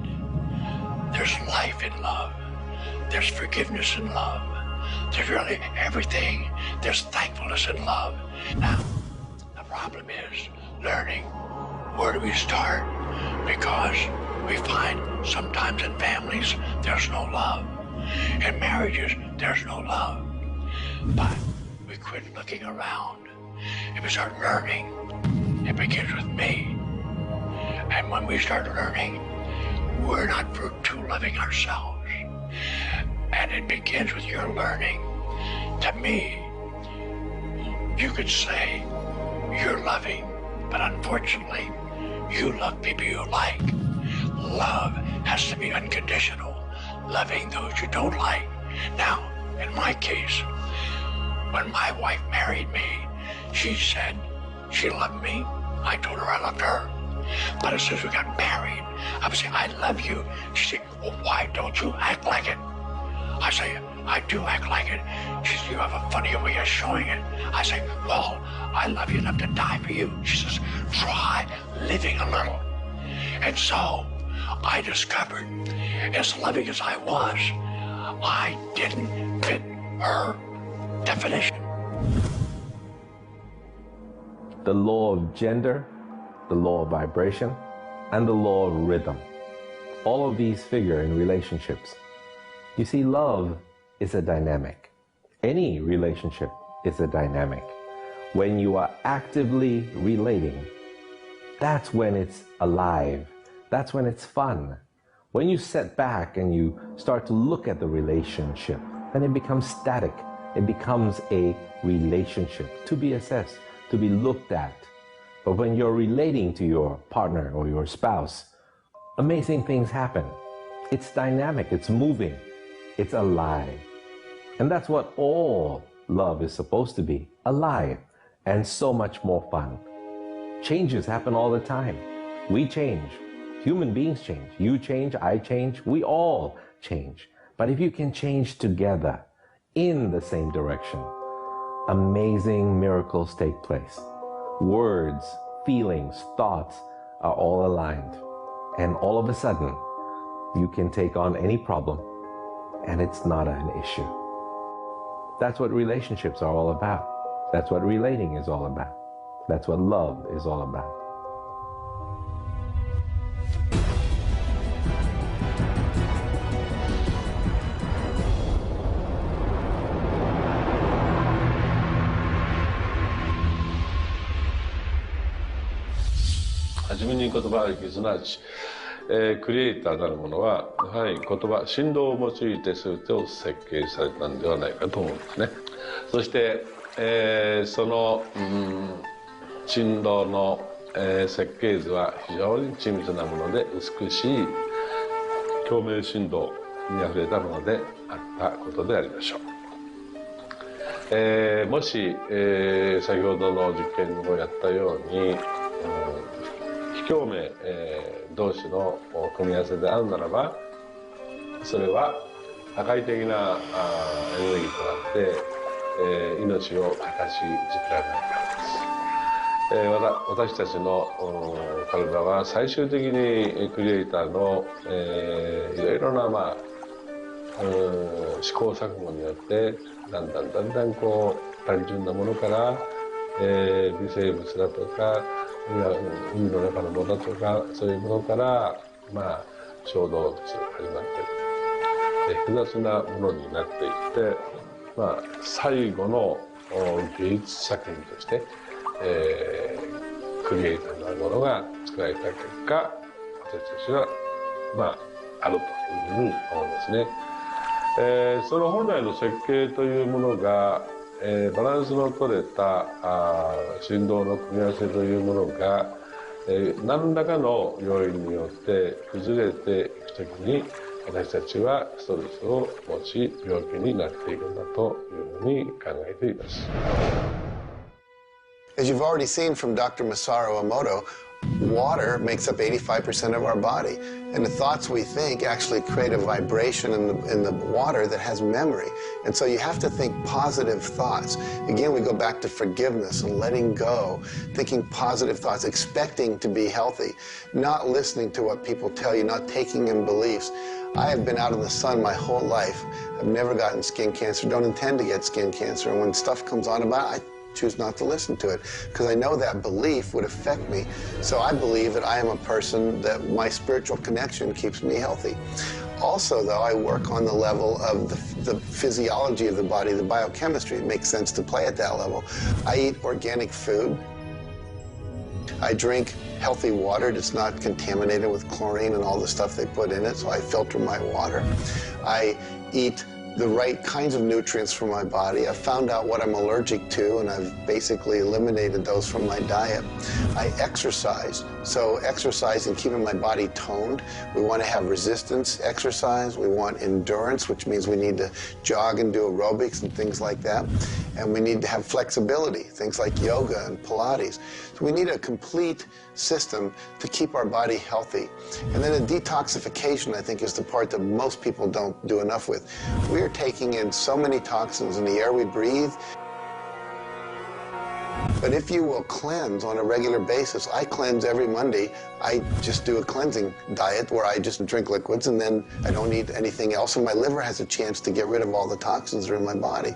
Speaker 16: There's life in love. There's forgiveness in love. There's really everything. There's thankfulness in love. Now, the problem is learning, where do we start? Because we find sometimes in families, there's no love. In marriages, there's no love. But we quit looking around and we start learning. It begins with me. And when we start learning, we're not too loving ourselves. And it begins with your learning. To me, you could say you're loving, but unfortunately, you love people you like. Love has to be unconditional, loving those you don't like. Now, in my case, when my wife married me, she said she loved me. I told her I loved her. But as soon as we got married, I would say, I love you. She said, well, why don't you act like it? I say, I do act like it. She says, you have a funny way of showing it. I say, well, I love you enough to die for you. She says, try living a little. And so I discovered, as loving as I was, I didn't fit her definition.
Speaker 15: The law of gender, the law of vibration, and the law of rhythm. All of these figure in relationships. You see, love is a dynamic. Any relationship is a dynamic. When you are actively relating, that's when it's alive. That's when it's fun. When you sit back and you start to look at the relationship, then it becomes static. It becomes a relationship to be assessed, to be looked at. But when you're relating to your partner or your spouse, amazing things happen. It's dynamic, it's moving, it's alive. And that's what all love is supposed to be, alive, and so much more fun. Changes happen all the time. We change. Human beings change. You change, I change, we all change. But if you can change together in the same direction, amazing miracles take place. Words, feelings, thoughts are all aligned. And all of a sudden, you can take on any problem and it's not an issue. That's what relationships are all about. That's what relating is all about. That's what love is all about.
Speaker 17: はじめに言葉劇すなわち、クリエイターなるものはやはり言葉振動を用いて全てを設計されたんではないかと思うんですね。そして、その、振動の、設計図は非常に緻密なもので美しい共鳴振動にあふれたものであったことでありましょう。もし、先ほどの実験をやったように、非共鳴、同士の組み合わせであるならば、それは破壊的なエネルギーとなって、命を形作られないからです。私たちの体は最終的にクリエイターの、いろいろな、試行錯誤によってだんだんこう単純なものから、微生物だとか海の中のものとかそういうものから小動物始まって複雑なものになっていって、最後の芸術作品として、クリエイターなるものが作られた結果、私たちはあるというふうに思うんですね。その本来の設計というものが、バランスの取れた振動の組み合わせというものが、何らかの要因によって崩れていくときに私たちはストレスを持ち病気になっていくんだというふうに考えています。
Speaker 7: As you've already seen from Dr. Masaru Emoto, water makes up 85% of our body, and the thoughts we think actually create a vibration in the water that has memory. And so you have to think positive thoughts. Again, we go back to forgiveness and letting go, thinking positive thoughts, expecting to be healthy, not listening to what people tell you, not taking in beliefs. I have been out in the sun my whole life. I've never gotten skin cancer, don't intend to get skin cancer, and when stuff comes on about it, I choose not to listen to it because I know that belief would affect me. So I believe that I am a person that my spiritual connection keeps me healthy. Also, though, I work on the level of the physiology of the body, the biochemistry. It makes sense to play at that level. I eat organic food. I drink healthy water that's not contaminated with chlorine and all the stuff they put in it, so I filter my water. I eat the right kinds of nutrients for my body. I've found out what I'm allergic to, and I've basically eliminated those from my diet. I exercise, so exercise and keeping my body toned. We want to have resistance exercise. We want endurance, which means we need to jog and do aerobics and things like that. And we need to have flexibility, things like yoga and Pilates. So we need a complete system to keep our body healthy. And then a detoxification, I think, is the part that most people don't do enough with. We're taking in so many toxins in the air we breathe. But if you will cleanse on a regular basis, I cleanse every Monday. I just do a cleansing diet where I just drink liquids and then I don't eat anything else, and my liver has a chance to get rid of all the toxins that are in my body.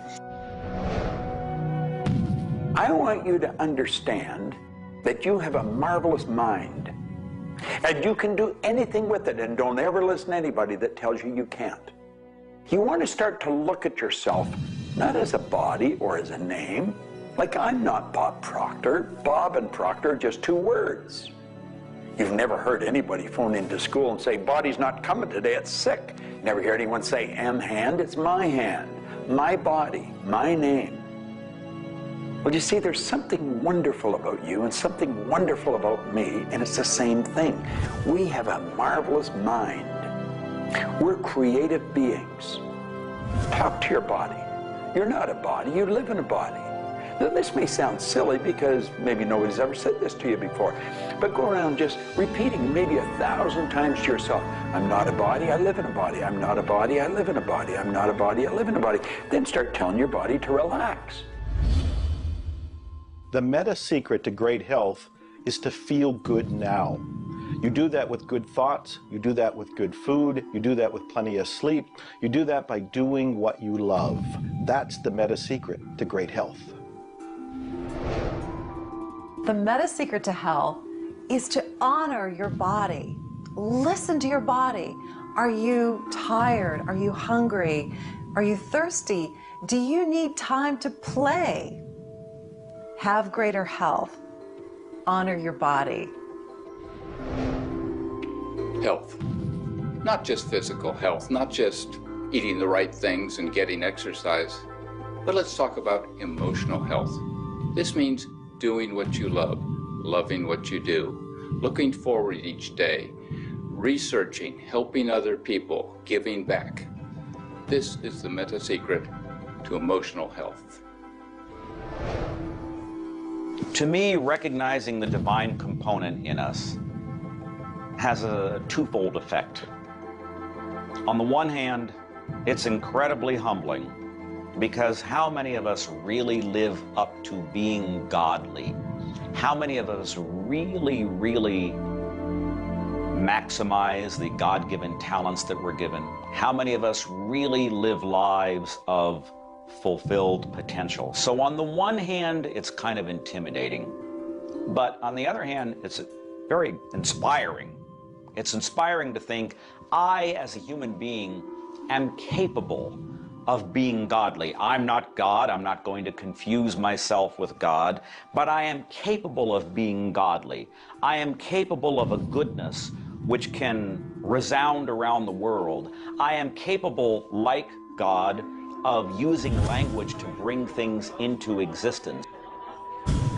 Speaker 4: I want you to understand that you have a marvelous mind and you can do anything with it, and don't ever listen to anybody that tells you you can't. You want to start to look at yourself not as a body or as a name. Like, I'm not Bob Proctor. Bob and Proctor are just two words. You've never heard anybody phone into school and say, body's not coming today, it's sick. Never hear anyone say, hand, it's my hand, my body, my name. Well, you see, there's something wonderful about you and something wonderful about me, and it's the same thing. We have a marvelous mind. We're creative beings. Talk to your body. You're not a body, you live in a body. Now, this may sound silly because maybe nobody's ever said this to you before, but go around just repeating maybe 1,000 times to yourself, I'm not a body, I live in a body. I'm not a body, I live in a body. I'm not a body, I live in a body. Then start telling your body to relax.
Speaker 5: The meta secret to great health is to feel good now. You do that with good thoughts, you do that with good food, you do that with plenty of sleep, you do that by doing what you love. That's the meta secret to great health.
Speaker 6: The meta secret to health is to honor your body. Listen to your body. Are you tired? Are you hungry? Are you thirsty? Do you need time to play? Have greater health. Honor your body.
Speaker 18: Health. Not just physical health, not just eating the right things and getting exercise, but let's talk about emotional health. This means doing what you love, loving what you do, looking forward each day, researching, helping other people, giving back. This is the meta secret to emotional health.
Speaker 9: To me, recognizing the divine component in us has a twofold effect. On the one hand, it's incredibly humbling, because how many of us really live up to being godly? How many of us really maximize the God-given talents that we're given? How many of us really live lives of fulfilled potential? So on the one hand, it's kind of intimidating, but on the other hand, it's very inspiring. It's inspiring to think, I, as a human being, am capable of being godly. I'm not God. I'm not going to confuse myself with God, but I am capable of being godly. I am capable of a goodness which can resound around the world. I am capable, like God, of using language to bring things into existence.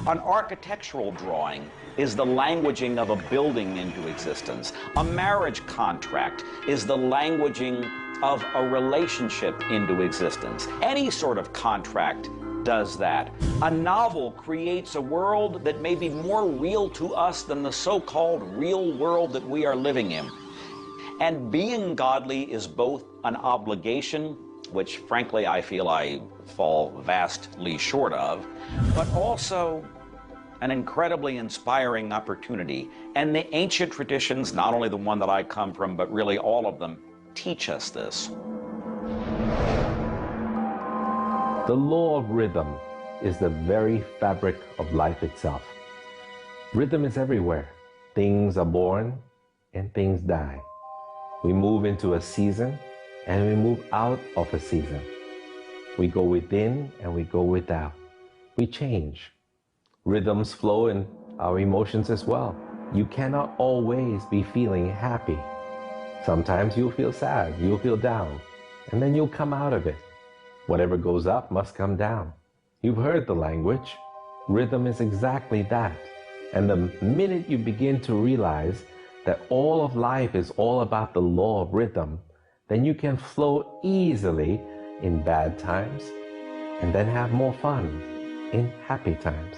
Speaker 9: An architectural drawing is the languaging of a building into existence. A marriage contract is the languaging of a relationship into existence. Any sort of contract does that. A novel creates a world that may be more real to us than the so-called real world that we are living in. And being godly is both an obligation, which frankly I feel I fall vastly short of, but also an incredibly inspiring opportunity. And the ancient traditions, not only the one that I come from, but really all of them, teach us this.
Speaker 15: The law of rhythm is the very fabric of life itself. Rhythm is everywhere. Things are born and things die. We move into a season and we move out of a season. We go within and we go without. We change. Rhythms flow in our emotions as well. You cannot always be feeling happy. Sometimes you'll feel sad, you'll feel down, and then you'll come out of it. Whatever goes up must come down. You've heard the language. Rhythm is exactly that. And the minute you begin to realize that all of life is all about the law of rhythm, then you can flow easily in bad times and then have more fun in happy times.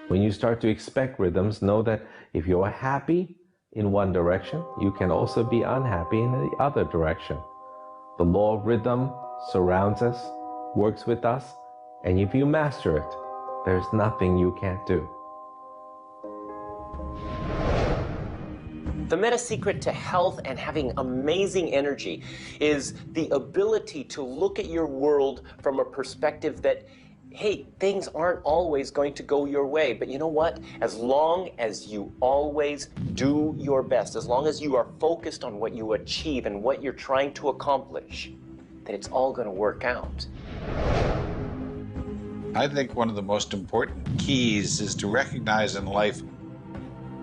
Speaker 15: When you start to expect rhythms, know that if you're happy in one direction, you can also be unhappy in the other direction. The law of rhythm surrounds us, works with us, and if you master it, there's nothing you can't do.
Speaker 13: The meta secret to health and having amazing energy is the ability to look at your world from a perspective that, hey, things aren't always going to go your way, but you know what? As long as you always do your best, as long as you are focused on what you achieve and what you're trying to accomplish, then it's all going to work out.
Speaker 14: I think one of the most important keys is to recognize in life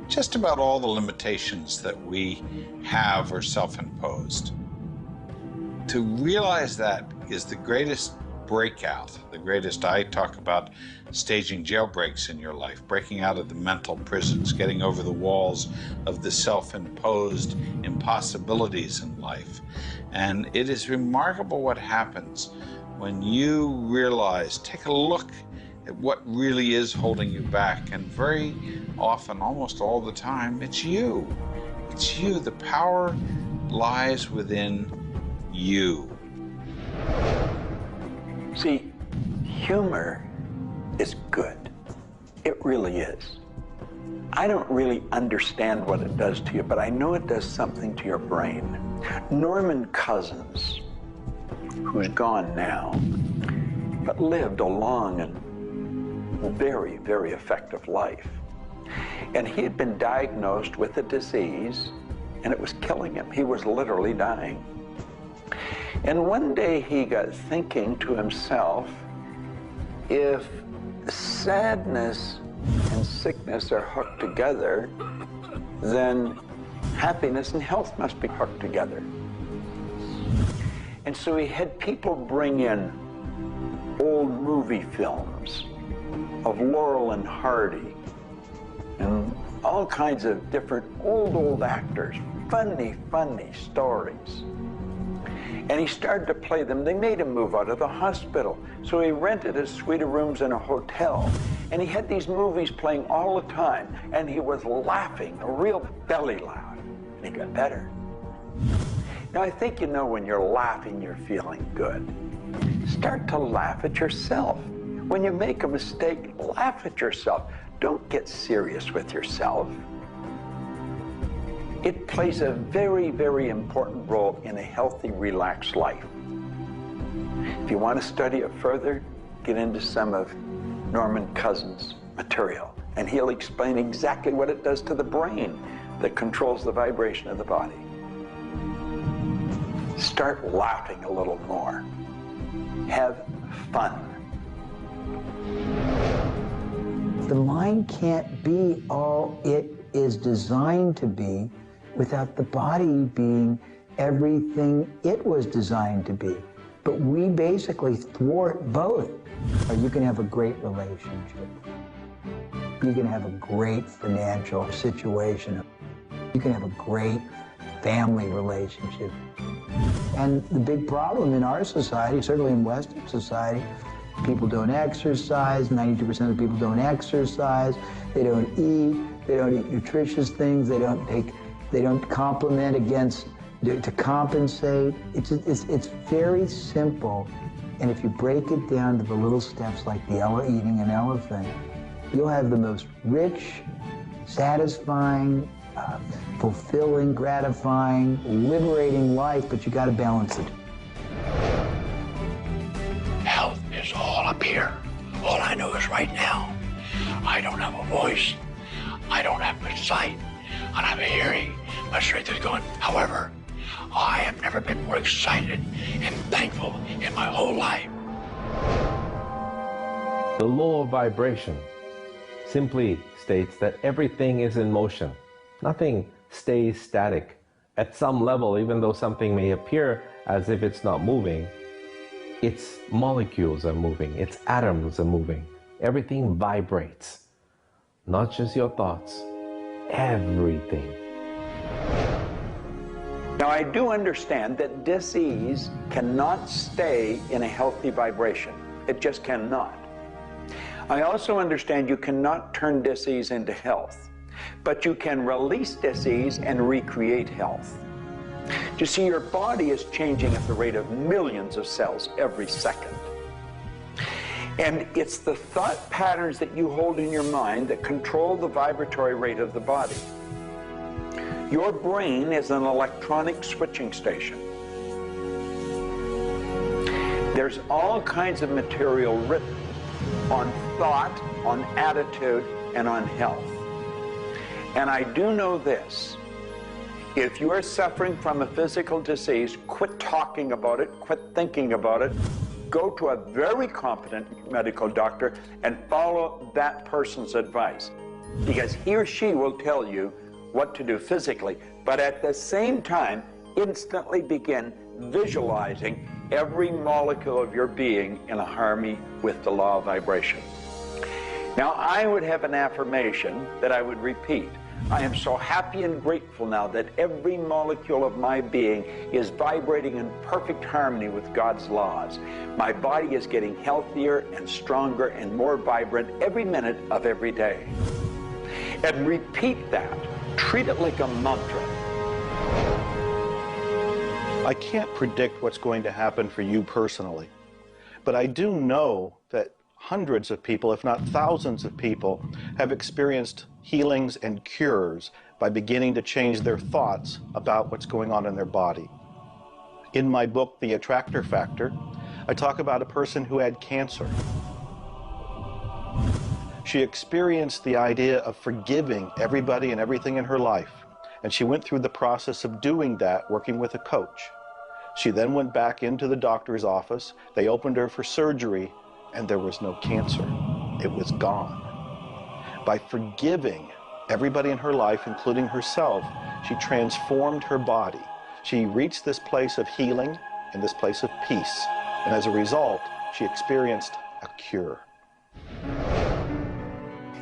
Speaker 14: just about all the limitations that we have are self-imposed. To realize that is the greatest breakout, the greatest. I talk about staging jailbreaks in your life, breaking out of the mental prisons, getting over the walls of the self-imposed impossibilities in life. And it is remarkable what happens when you realize, take a look at what really is holding you back. And very often, almost all the time, it's you. It's you. The power lies within you.
Speaker 4: See, humor is good. It really is. I don't really understand what it does to you, but I know it does something to your brain. Norman Cousins, who's gone now, but lived a long and very, very effective life. And he had been diagnosed with a disease, and it was killing him. He was literally dying. And one day he got thinking to himself, if sadness and sickness are hooked together, then happiness and health must be hooked together. And so he had people bring in old movie films of Laurel and Harvey and all kinds of different old actors, funny stories. And he started to play them. They made him move out of the hospital. So he rented a suite of rooms in a hotel. And he had these movies playing all the time. And he was laughing, a real belly laugh. And he got better. Now, I think you know when you're laughing, you're feeling good. Start to laugh at yourself. When you make a mistake, laugh at yourself. Don't get serious with yourself. It plays a very, very important role in a healthy, relaxed life. If you want to study it further, get into some of Norman Cousins' material, and he'll explain exactly what it does to the brain that controls the vibration of the body. Start laughing a little more. Have fun.
Speaker 10: The mind can't be all it is designed to be without the body being everything it was designed to be. But we basically thwart both. Or you can have a great relationship. You can have a great financial situation. You can have a great family relationship. And the big problem in our society, certainly in Western society, people don't exercise, 92% of the people don't exercise, they don't eat nutritious things, they don't complement to compensate. It's very simple. And if you break it down to the little steps like eating an elephant, you'll have the most rich, satisfying, fulfilling, gratifying, liberating life, but you got to balance it.
Speaker 16: Health is all up here. All I know is right now. I don't have a voice. I don't have good sight. I don't have a hearing. My strength is gone. However, I have never been more excited and thankful in my whole life.
Speaker 15: The law of vibration simply states that everything is in motion. Nothing stays static. At some level, even though something may appear as if it's not moving, its molecules are moving, its atoms are moving. Everything vibrates. Not just your thoughts, everything.
Speaker 4: Now, I do understand that disease cannot stay in a healthy vibration. It just cannot. I also understand you cannot turn disease into health, but you can release disease and recreate health. You see, your body is changing at the rate of millions of cells every second. And it's the thought patterns that you hold in your mind that control the vibratory rate of the body. Your brain is an electronic switching station. There's all kinds of material written on thought, on attitude, and on health. And I do know this. If you are suffering from a physical disease, quit talking about it, quit thinking about it. Go to a very competent medical doctor and follow that person's advice, because he or she will tell you what to do physically, but at the same time, instantly begin visualizing every molecule of your being in a harmony with the law of vibration. Now, I would have an affirmation that I would repeat. I am so happy and grateful now that every molecule of my being is vibrating in perfect harmony with God's laws. My body is getting healthier and stronger and more vibrant every minute of every day. And repeat that. Treat it like a mantra.
Speaker 5: I can't predict what's going to happen for you personally, but I do know that hundreds of people, if not thousands of people, have experienced healings and cures by beginning to change their thoughts about what's going on in their body. In my book, The Attractor Factor, I talk about a person who had cancer. She experienced the idea of forgiving everybody and everything in her life, and she went through the process of doing that working with a coach. She then went back into the doctor's office. They opened her for surgery, and there was no cancer. It was gone. By forgiving everybody in her life, including herself, she transformed her body. She reached this place of healing and this place of peace. And as a result, she experienced a cure.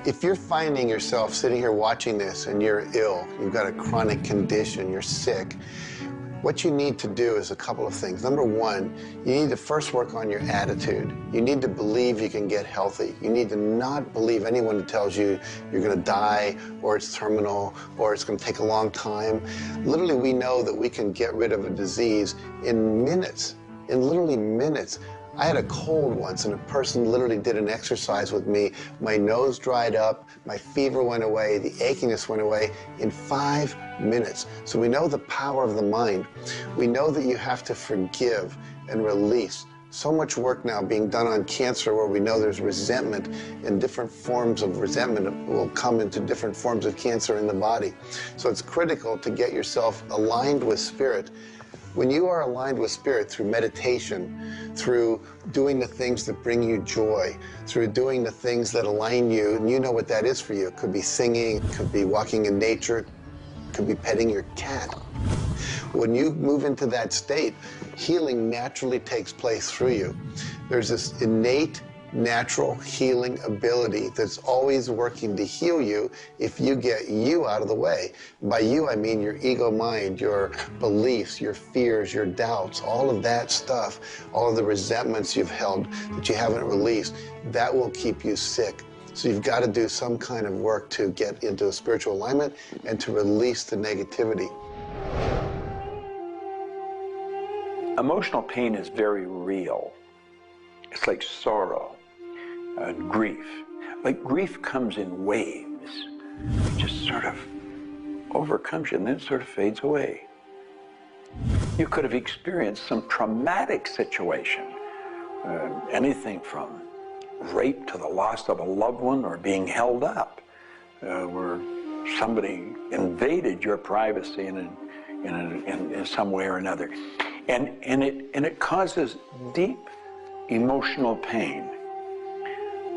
Speaker 7: If you're finding yourself sitting here watching this and you're ill, you've got a chronic condition, you're sick, what you need to do is a couple of things. Number one, you need to first work on your attitude. You need to believe you can get healthy. You need to not believe anyone who tells you you're going to die, or it's terminal, or it's going to take a long time. Literally, we know that we can get rid of a disease in minutes, in literally minutes. I had a cold once, and a person literally did an exercise with me. My nose dried up, my fever went away, the achiness went away in 5 minutes. So we know the power of the mind. We know that you have to forgive and release. So much work now being done on cancer where we know there's resentment, and different forms of resentment will come into different forms of cancer in the body. So it's critical to get yourself aligned with spirit. When you are aligned with spirit through meditation, through doing the things that bring you joy, through doing the things that align you, and you know what that is for you. It could be singing, it could be walking in nature, it could be petting your cat. When you move into that state, healing naturally takes place through you. There's this innate, natural healing ability that's always working to heal you if you get you out of the way. By you, I mean your ego mind, your beliefs, your fears, your doubts, all of that stuff, all of the resentments you've held that you haven't released, that will keep you sick. So you've got to do some kind of work to get into a spiritual alignment and to release the negativity.
Speaker 4: Emotional pain is very real. It's like sorrow. Grief. Like grief comes in waves. It just sort of overcomes you and then it sort of fades away. You could have experienced some traumatic situation. Anything from rape to the loss of a loved one or being held up, where somebody invaded your privacy in some way or another. And it causes deep emotional pain.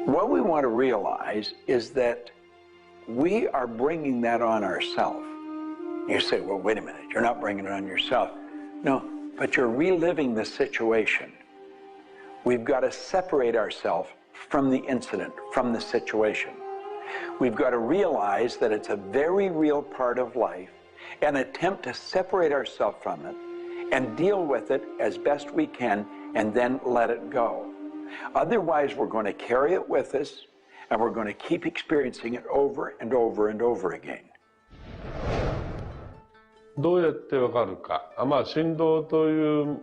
Speaker 4: What we want to realize is that we are bringing that on ourselves. You say, well, wait a minute, you're not bringing it on yourself. No, but you're reliving the situation. We've got to separate ourselves from the incident, from the situation. We've got to realize that it's a very real part of life and attempt to separate ourselves from it and deal with it as best we can and then let it go. Otherwise, we're going to carry it with us, and we're going to keep experiencing it over and over and over again.
Speaker 17: どうやってわかるか。振動という、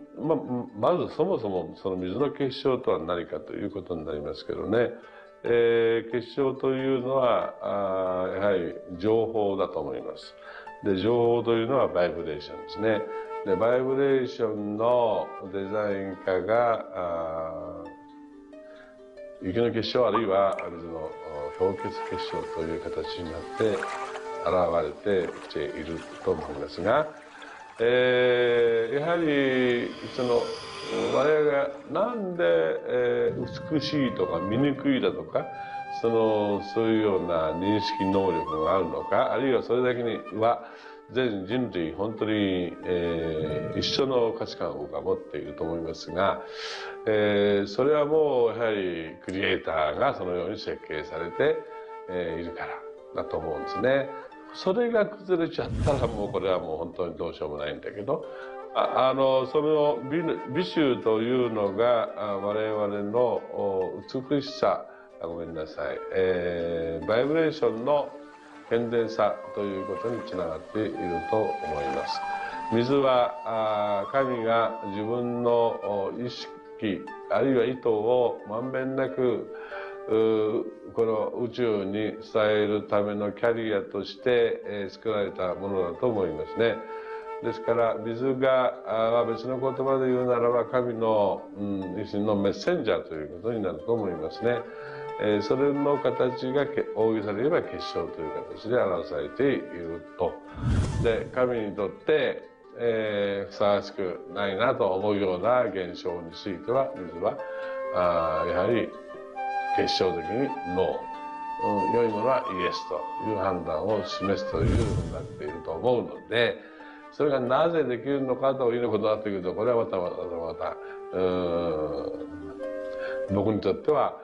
Speaker 17: まずそもそもその水の結晶とは何かということになりますけどね。結晶というのはやはり情報だと思います。で、情報というのはバイブレーションですね。で、バイブレーションのデザイン家が雪の結晶あるいは水の氷結結晶という形になって現れてきていると思いますが、やはり我々がなんで美しいとか醜いだとかそういうような認識能力があるのか、あるいはそれだけには全人類本当に、一緒の価値観を僕は持っていると思いますが、それはもうやはりクリエイターがそのように設計されて、いるからだと思うんですね。それが崩れちゃったらもうこれはもう本当にどうしようもないんだけど、その美醜というのが我々の美しさ、ごめんなさい、バイブレーションの健全さということにつながっていると思います。水は神が自分の意識あるいは意図をまんべんなくこの宇宙に伝えるためのキャリアとして、作られたものだと思いますね。ですから水が別の言葉で言うならば神の、一種のメッセンジャーということになると思いますね。それの形が大げさで言えば結晶という形で表されていると。で神にとってふさわしくないなと思うような現象については水はやはり結晶的にノー、良いものはイエスという判断を示すというふうになっていると思うので、それがなぜできるのかということになってくると、これはまた僕にとっては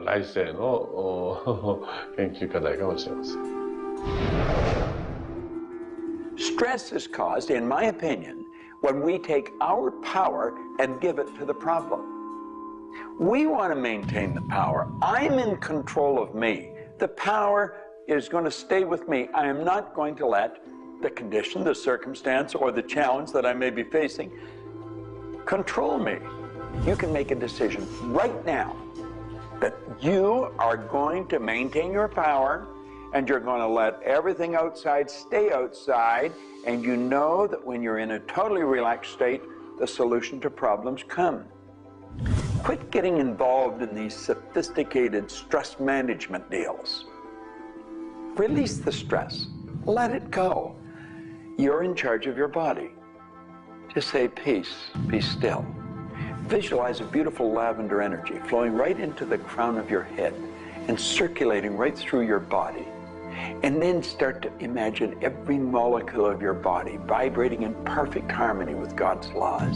Speaker 17: 来世の研究課題かもしれません。
Speaker 4: Stress is caused, in my opinion, when we take our power and give it to the problem. We want to maintain the power. I'm in control of me. The power is going to stay with me. I am not going to let the condition, the circumstance, or the challenge that I may be facing control me. You can make a decision right now that you are going to maintain your power and you're going to let everything outside stay outside, and you know that when you're in a totally relaxed state, the solution to problems come. Quit getting involved in these sophisticated stress management deals. Release the stress. Let it go. You're in charge of your body. Just say, peace, be still. Visualize a beautiful lavender energy flowing right into the crown of your head and circulating right through your body. And then start to imagine every molecule of your body vibrating in perfect harmony with God's laws.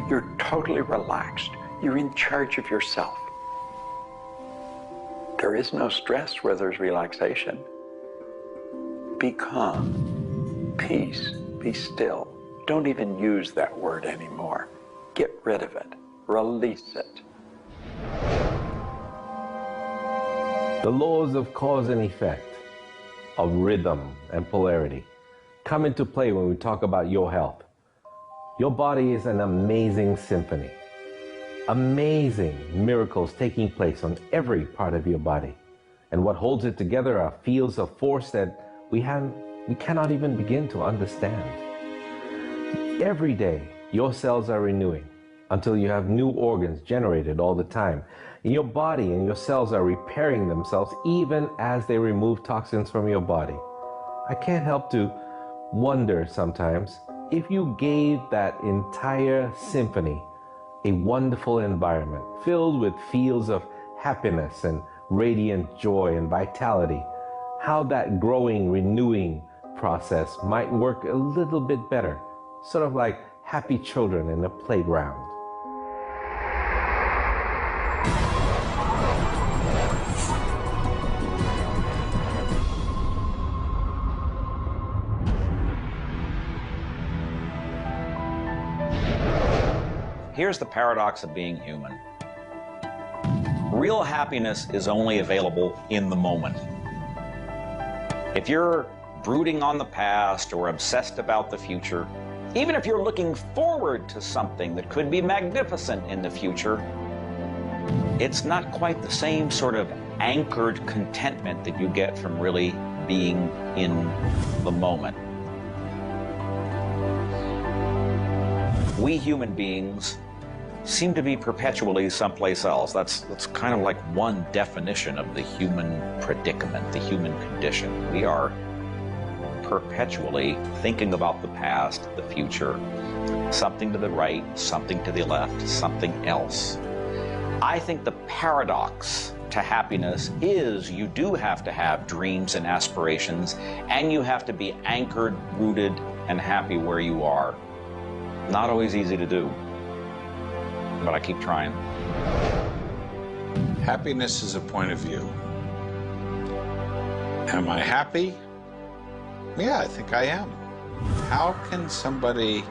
Speaker 4: You're totally relaxed. You're in charge of yourself. There is no stress where there's relaxation. Be calm, peace, be still. Don't even use that word anymore. Get rid of it. Release it.
Speaker 15: The laws of cause and effect, of rhythm and polarity, come into play when we talk about your health. Your body is an amazing symphony. Amazing miracles taking place on every part of your body. And what holds it together are fields of force that we cannot even begin to understand. Every day, your cells are renewing until you have new organs generated all the time. And your body and your cells are repairing themselves even as they remove toxins from your body. I can't help to wonder sometimes if you gave that entire symphony a wonderful environment filled with fields of happiness and radiant joy and vitality, how that growing, renewing process might work a little bit better, sort of like happy children in a playground.
Speaker 9: Here's the paradox of being human. Real happiness is only available in the moment. If you're brooding on the past or obsessed about the future, even if you're looking forward to something that could be magnificent in the future, it's not quite the same sort of anchored contentment that you get from really being in the moment. We human beings seem to be perpetually someplace else. That's kind of like one definition of the human predicament, the human condition. We are perpetually thinking about the past, the future, something to the right, something to the left, something else. I think the paradox to happiness is you do have to have dreams and aspirations, and you have to be anchored, rooted, and happy where you are. Not always easy to do, but I keep trying.
Speaker 14: Happiness is a point of view. Am I happy? Yeah, I think I am. How can somebody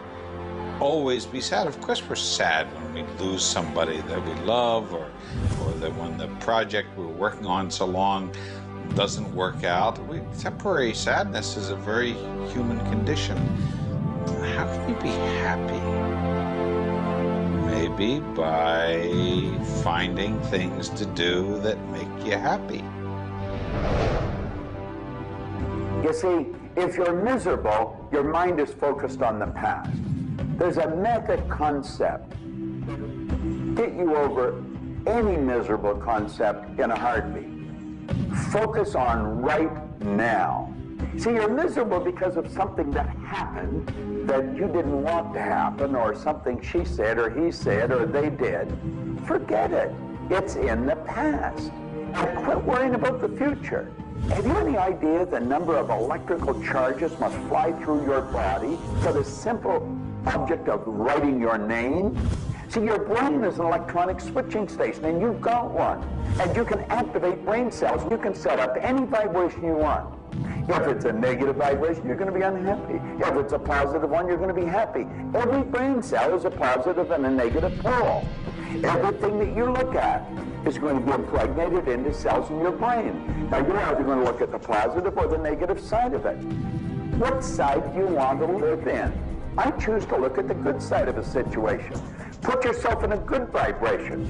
Speaker 14: always be sad? Of course we're sad when we lose somebody that we love, or that when the project we're working on so long doesn't work out. Temporary sadness is a very human condition. How can you be happy? Maybe by finding things to do that make you happy.
Speaker 4: You see, if you're miserable, your mind is focused on the past. There's a method concept. Get you over any miserable concept in a heartbeat. Focus on right now. See, you're miserable because of something that happened that you didn't want to happen, or something she said or he said or they did. Forget it. It's in the past. And quit worrying about the future. Have you any idea the number of electrical charges must fly through your body for the simple object of writing your name? See, your brain is an electronic switching station, and you've got one. And you can activate brain cells. You can set up any vibration you want. If it's a negative vibration, you're going to be unhappy. If it's a positive one, you're going to be happy. Every brain cell is a positive and a negative pole. Everything that you look at is going to be impregnated into cells in your brain. Now, you're either going to look at the positive or the negative side of it. What side do you want to live in? I choose to look at the good side of a situation. Put yourself in a good vibration.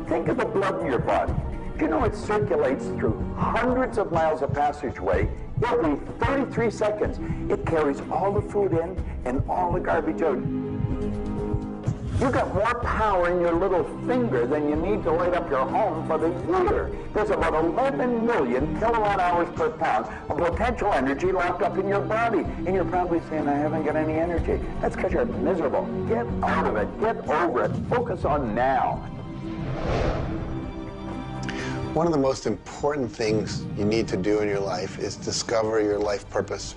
Speaker 4: Think of the blood in your body. Do you know it circulates through hundreds of miles of passageway every 33 seconds? It carries all the food in and all the garbage out. You've got more power in your little finger than you need to light up your home for the year. There's about 11 million kilowatt hours per pound of potential energy locked up in your body. And you're probably saying, I haven't got any energy. That's because you're miserable. Get out of it. Get over it. Focus on now.
Speaker 7: One of the most important things you need to do in your life is discover your life purpose.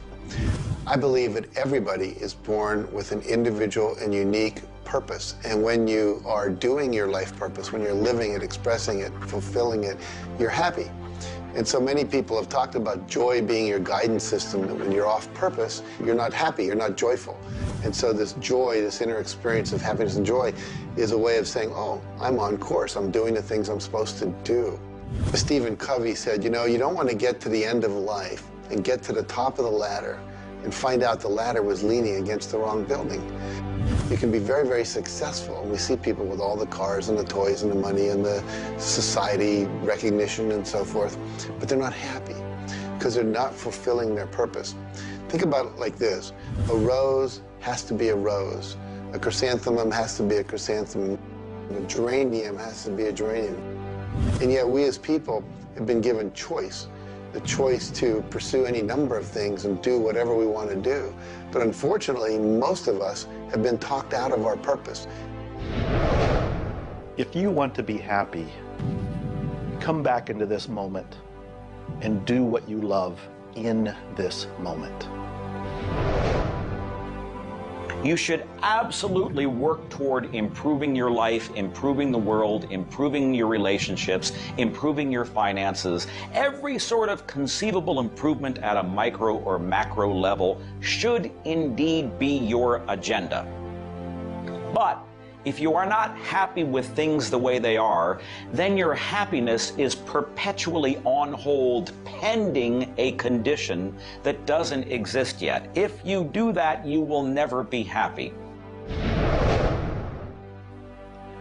Speaker 7: I believe that everybody is born with an individual and unique purpose. And when you are doing your life purpose, when you're living it, expressing it, fulfilling it, you're happy. And so many people have talked about joy being your guidance system, that when you're off purpose, you're not happy, you're not joyful. And so this joy, this inner experience of happiness and joy is a way of saying, oh, I'm on course, I'm doing the things I'm supposed to do. Stephen Covey said, you know, you don't want to get to the end of life and get to the top of the ladder and find out the ladder was leaning against the wrong building. You can be very, very successful. And we see people with all the cars and the toys and the money and the society recognition and so forth, but they're not happy because they're not fulfilling their purpose. Think about it like this. A rose has to be a rose. A chrysanthemum has to be a chrysanthemum. A geranium has to be a geranium. And yet we as people have been given choice. The choice to pursue any number of things and do whatever we want to do. But unfortunately, most of us have been talked out of our purpose.
Speaker 5: If you want to be happy, come back into this moment and do what you love in this moment.
Speaker 9: You should absolutely work toward improving your life, improving the world, improving your relationships, improving your finances. Every sort of conceivable improvement at a micro or macro level should indeed be your agenda. But if you are not happy with things the way they are, then your happiness is perpetually on hold pending a condition that doesn't exist yet. If you do that, you will never be happy.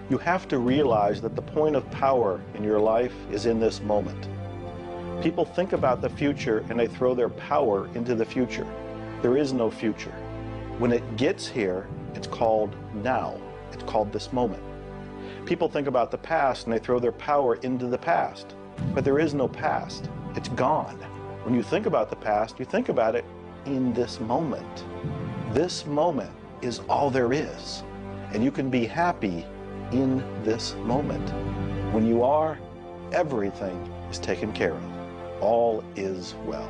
Speaker 5: You have to realize that the point of power in your life is in this moment. People think about the future and they throw their power into the future. There is no future. When it gets here, it's called now. It's called this moment. People think about the past and they throw their power into the past. But there is no past. It's gone. When you think about the past, you think about it in this moment. This moment is all there is. And you can be happy in this moment. When you are, everything is taken care of. All is well.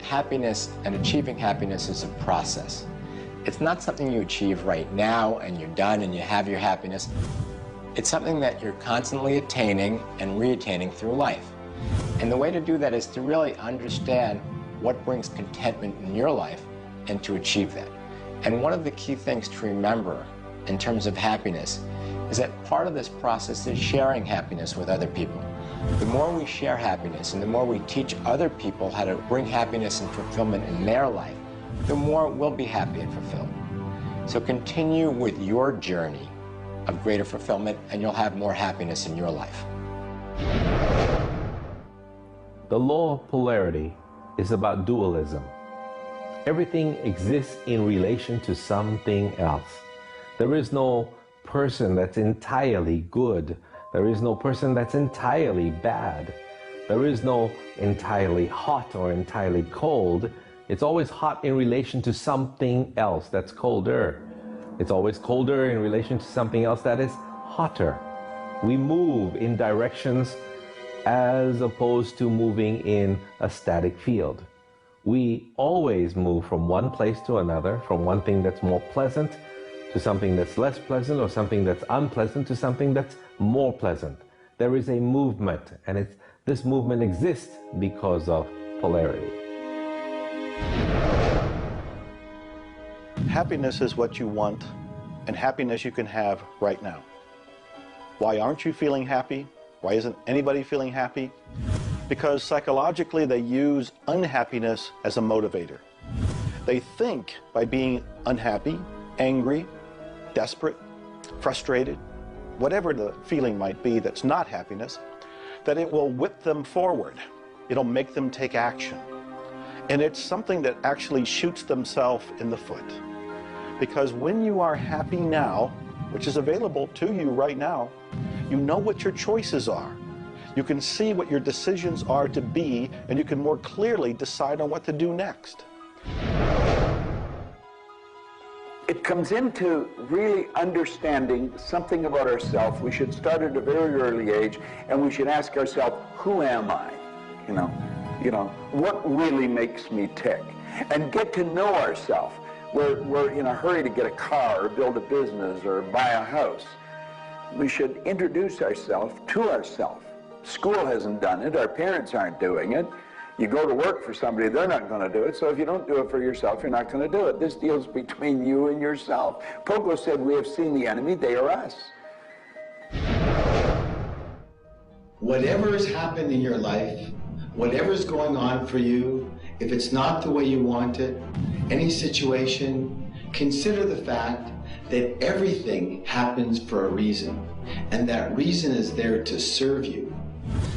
Speaker 12: Happiness and achieving happiness is a process. It's not something you achieve right now and you're done and you have your happiness. It's something that you're constantly attaining and re-attaining through life. And the way to do that is to really understand what brings contentment in your life and to achieve that. And one of the key things to remember in terms of happiness is that part of this process is sharing happiness with other people. The more we share happiness and the more we teach other people how to bring happiness and fulfillment in their life, the more we'll be happy and fulfilled. So continue with your journey of greater fulfillment, and you'll have more happiness in your life.
Speaker 15: The law of polarity is about dualism. Everything exists in relation to something else. There is no person that's entirely good. There is no person that's entirely bad. There is no entirely hot or entirely cold. It's always hot in relation to something else that's colder. It's always colder in relation to something else that is hotter. We move in directions as opposed to moving in a static field. We always move from one place to another, from one thing that's more pleasant to something that's less pleasant, or something that's unpleasant to something that's more pleasant. There is a movement, and this movement exists because of polarity.
Speaker 5: Happiness is what you want, and happiness you can have right now. Why aren't you feeling happy? Why isn't anybody feeling happy? Because psychologically they use unhappiness as a motivator. They think by being unhappy, angry, desperate, frustrated, whatever the feeling might be that's not happiness, that it will whip them forward. It'll make them take action. And it's something that actually shoots themselves in the foot. Because when you are happy now, which is available to you right now, you know what your choices are. You can see what your decisions are to be, and you can more clearly decide on what to do next.
Speaker 4: It comes into really understanding something about ourselves. We should start at a very early age, and we should ask ourselves, who am I? You know, what really makes me tick? And get to know ourselves. We're in a hurry to get a car or build a business or buy a house. We should introduce ourselves to ourselves. School hasn't done it. Our parents aren't doing it. You go to work for somebody, they're not going to do it. So if you don't do it for yourself, you're not going to do it. This deals between you and yourself. Pogo said, we have seen the enemy, they are us.
Speaker 8: Whatever has happened in your life, whatever's going on for you, if it's not the way you want it, any situation, consider the fact that everything happens for a reason, and that reason is there to serve you.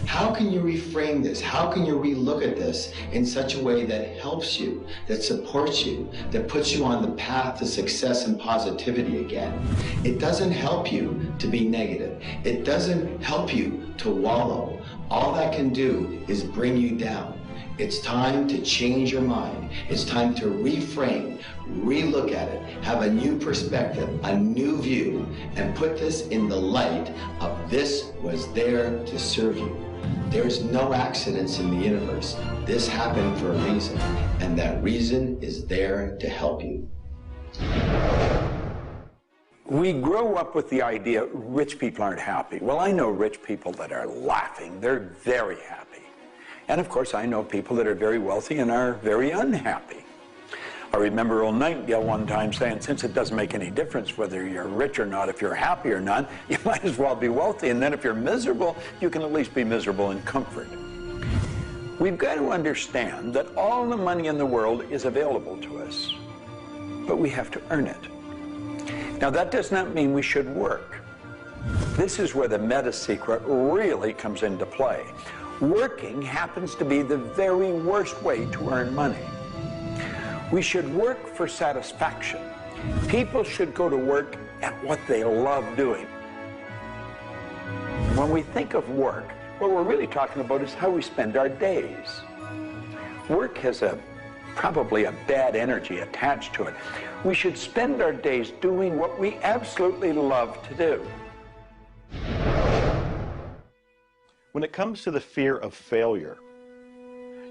Speaker 8: How can you reframe this? How can you relook at this in such a way that helps you, that supports you, that puts you on the path to success and positivity again? It doesn't help you to be negative. It doesn't help you to wallow. All that can do is bring you down. It's time to change your mind. It's time to reframe, relook at it, have a new perspective, a new view, and put this in the light of this was there to serve you. There's no accidents in the universe. This happened for a reason, and that reason is there to help you.
Speaker 4: We grow up with the idea rich people aren't happy. Well, I know rich people that are laughing. They're very happy. And of course, I know people that are very wealthy and are very unhappy. I remember Earl Nightingale one time saying, since it doesn't make any difference whether you're rich or not, if you're happy or not, you might as well be wealthy. And then if you're miserable, you can at least be miserable in comfort. We've got to understand that all the money in the world is available to us, but we have to earn it. Now, that does not mean we should work. This is where the meta secret really comes into play. Working happens to be the very worst way to earn money. We should work for satisfaction. People should go to work at what they love doing. When we think of work, what we're really talking about is how we spend our days. Work has probably a bad energy attached to it. We should spend our days doing what we absolutely love to do.
Speaker 5: When it comes to the fear of failure,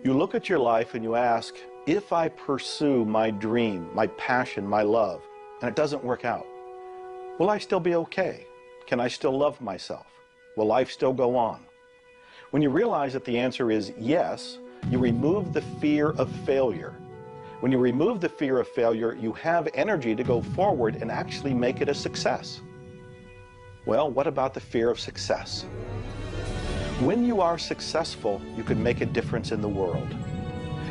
Speaker 5: you look at your life and you ask, if I pursue my dream, my passion, my love, and it doesn't work out, will I still be okay? Can I still love myself? Will life still go on? When you realize that the answer is yes, you remove the fear of failure. When you remove the fear of failure, you have energy to go forward and actually make it a success. Well, what about the fear of success? When you are successful, you can make a difference in the world.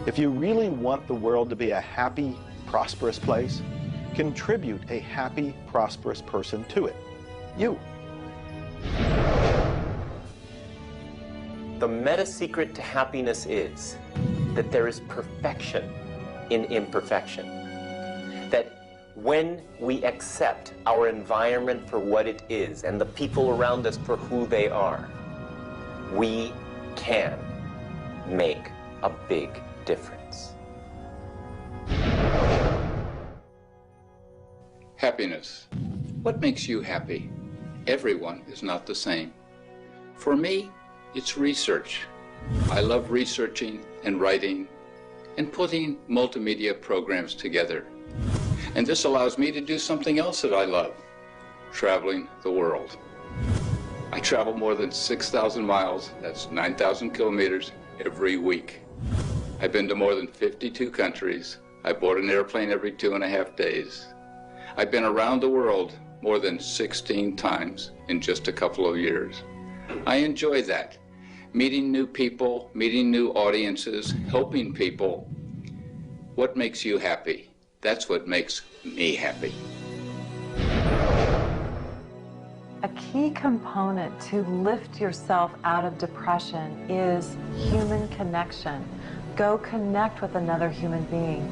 Speaker 5: If you really want the world to be a happy, prosperous place, Contribute a happy, prosperous person to it. You.
Speaker 13: The meta secret to happiness is that there is perfection in imperfection. That when we accept our environment for what it is and the people around us for who they are, we can make a big difference.
Speaker 18: Happiness. What makes you happy? Everyone is not the same. For me, it's research. I love researching and writing and putting multimedia programs together. And this allows me to do something else that I love, traveling the world. I travel more than 6,000 miles, that's 9,000 kilometers, every week. I've been to more than 52 countries. I board an airplane every 2.5 days. I've been around the world more than 16 times in just a couple of years. I enjoy that. Meeting new people, meeting new audiences, helping people. What makes you happy? That's what makes me happy.
Speaker 6: A key component to lift yourself out of depression is human connection. Go connect with another human being.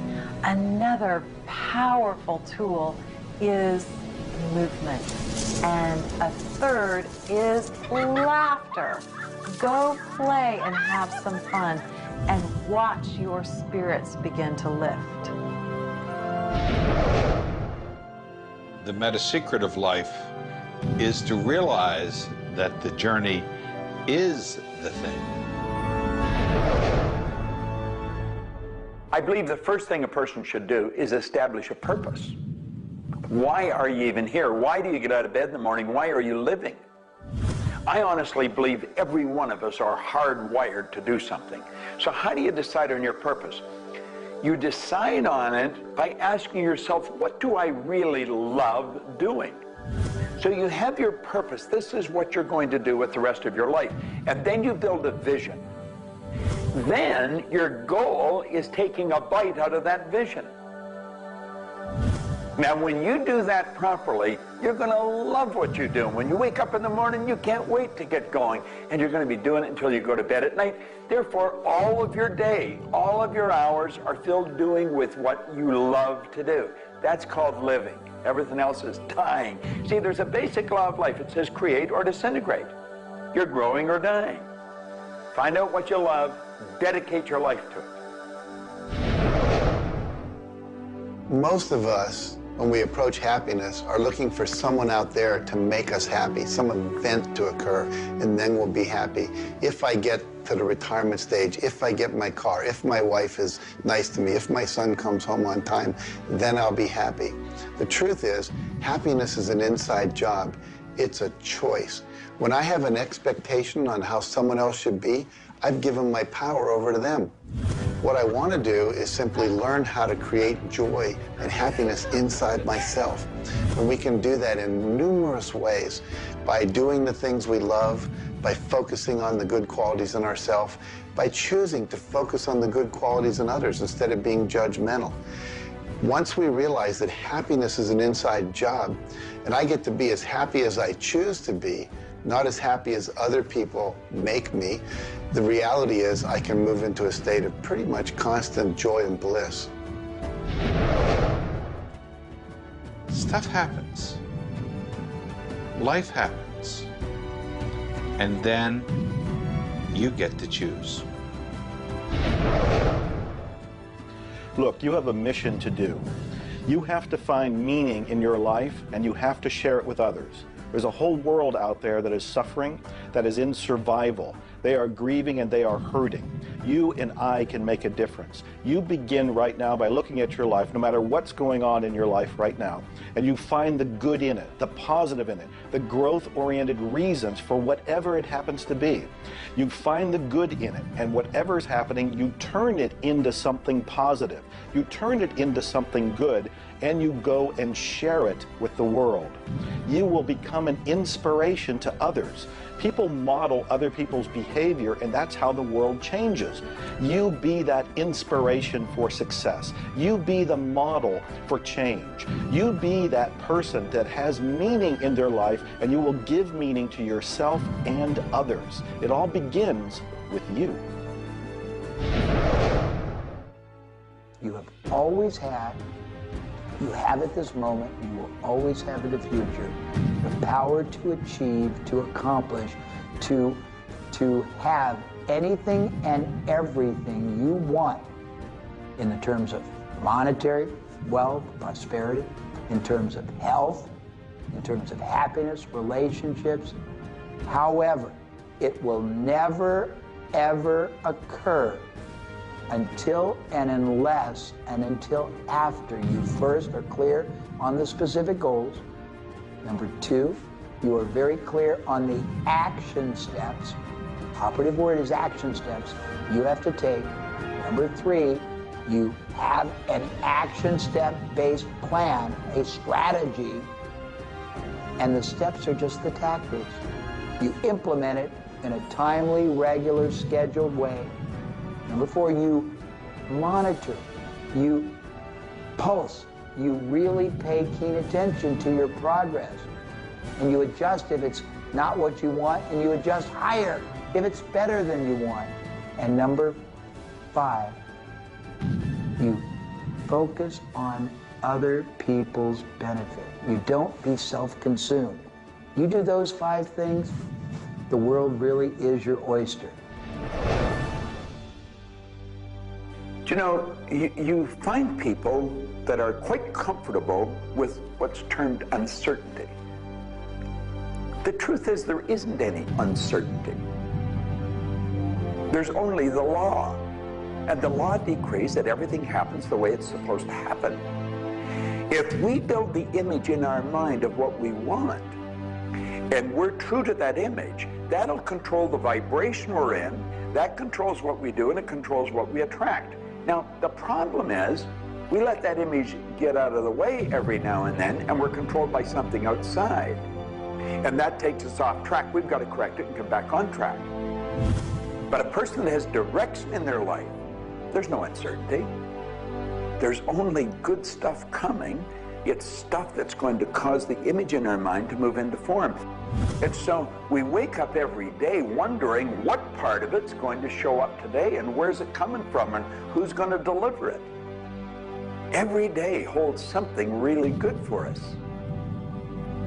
Speaker 6: Another powerful tool is movement. And a third is laughter. Go play and have some fun and watch your spirits begin to lift.
Speaker 14: The meta secret of life is to realize that the journey is the thing.
Speaker 4: I believe the first thing a person should do is establish a purpose. Why are you even here? Why do you get out of bed in the morning? Why are you living? I honestly believe every one of us are hardwired to do something. So how do you decide on your purpose? You decide on it by asking yourself, what do I really love doing? So you have your purpose. This is what you're going to do with the rest of your life. And then you build a vision. Then your goal is taking a bite out of that vision. Now, when you do that properly, you're going to love what you do. When you wake up in the morning, you can't wait to get going. And you're going to be doing it until you go to bed at night. Therefore, all of your day, all of your hours are filled doing with what you love to do. That's called living. Everything else is dying. See, there's a basic law of life. It says create or disintegrate. You're growing or dying. Find out what you love, dedicate your life to it.
Speaker 7: Most of us, when we approach happiness, are looking for someone out there to make us happy, some event to occur, and then we'll be happy. If I get to the retirement stage, if I get my car, if my wife is nice to me, if my son comes home on time, then I'll be happy. The truth is, happiness is an inside job. It's a choice. When I have an expectation on how someone else should be, I've given my power over to them. What I want to do is simply learn how to create joy and happiness inside myself. And we can do that in numerous ways, by doing the things we love, by focusing on the good qualities in ourselves, by choosing to focus on the good qualities in others instead of being judgmental. Once we realize that happiness is an inside job, and I get to be as happy as I choose to be, not as happy as other people make me, the reality is I can move into a state of pretty much constant joy and bliss.
Speaker 14: Stuff happens. Life happens. And then you get to choose.
Speaker 5: Look, you have a mission to do. You have to find meaning in your life, and you have to share it with others. There's a whole world out there that is suffering, that is in survival. They are grieving and they are hurting. You and I can make a difference. You begin right now by looking at your life, no matter what's going on in your life right now, and you find the good in it, the positive in it, the growth-oriented reasons for whatever it happens to be. You find the good in it, and whatever is happening, you turn it into something positive. You turn it into something good, and you go and share it with the world. You will become an inspiration to others, People model other people's behavior, and that's how the world changes. You be that inspiration for success. You be the model for change. You be that person that has meaning in their life, and you will give meaning to yourself and others. It all begins with you.
Speaker 10: You have always had, you have at this moment, you will always have in the future, the power to achieve, to accomplish, to have anything and everything you want in the terms of monetary wealth, prosperity, in terms of health, in terms of happiness, relationships. However, it will never, ever occur until and unless and until after you first are clear on the specific goals. Number two, you are very clear on the action steps. Operative word is action steps you have to take. Number three, you have an action step-based plan, a strategy, and the steps are just the tactics. You implement it in a timely, regular, scheduled way. Number four, you monitor, you pulse, you really pay keen attention to your progress. And you adjust if it's not what you want, and you adjust higher if it's better than you want. And number five, you focus on other people's benefit. You don't be self-consumed. You do those five things, the world really is your oyster.
Speaker 4: You know, you find people that are quite comfortable with what's termed uncertainty. The truth is there isn't any uncertainty. There's only the law. And the law decrees that everything happens the way it's supposed to happen. If we build the image in our mind of what we want, and we're true to that image, that'll control the vibration we're in, that controls what we do, and it controls what we attract. Now, the problem is, we let that image get out of the way every now and then, and we're controlled by something outside. And that takes us off track. We've got to correct it and come back on track. But a person that has direction in their life, there's no uncertainty. There's only good stuff coming. It's stuff that's going to cause the image in our mind to move into form. And so we wake up every day wondering what part of it's going to show up today and where's it coming from and who's going to deliver it. Every day holds something really good for us.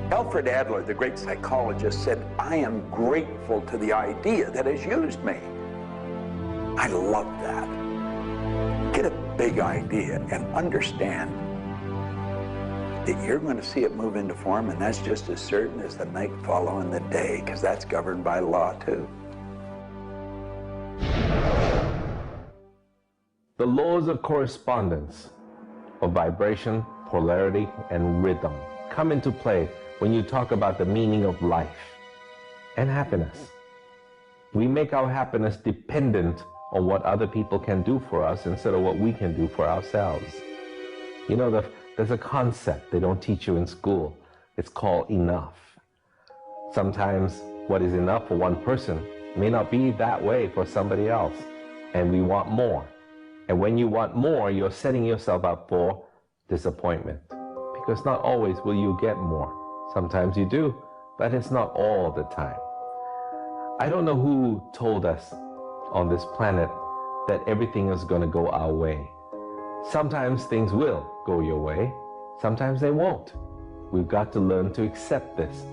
Speaker 4: Alfred Adler, the great psychologist, said, "I am grateful to the idea that has used me." I love that. Get a big idea and understand that you're going to see it move into form, and that's just as certain as the night following the day, because that's governed by law too.
Speaker 15: The laws of correspondence, of vibration, polarity, and rhythm come into play when you talk about the meaning of life and happiness. We make our happiness dependent on what other people can do for us instead of what we can do for ourselves. You know, there's a concept they don't teach you in school. It's called enough. Sometimes what is enough for one person may not be that way for somebody else, and we want more. And when you want more, you're setting yourself up for disappointment, because not always will you get more. Sometimes you do, but it's not all the time. I don't know who told us on this planet that everything is going to go our way. Sometimes things will go your way, sometimes they won't. We've got to learn to accept this.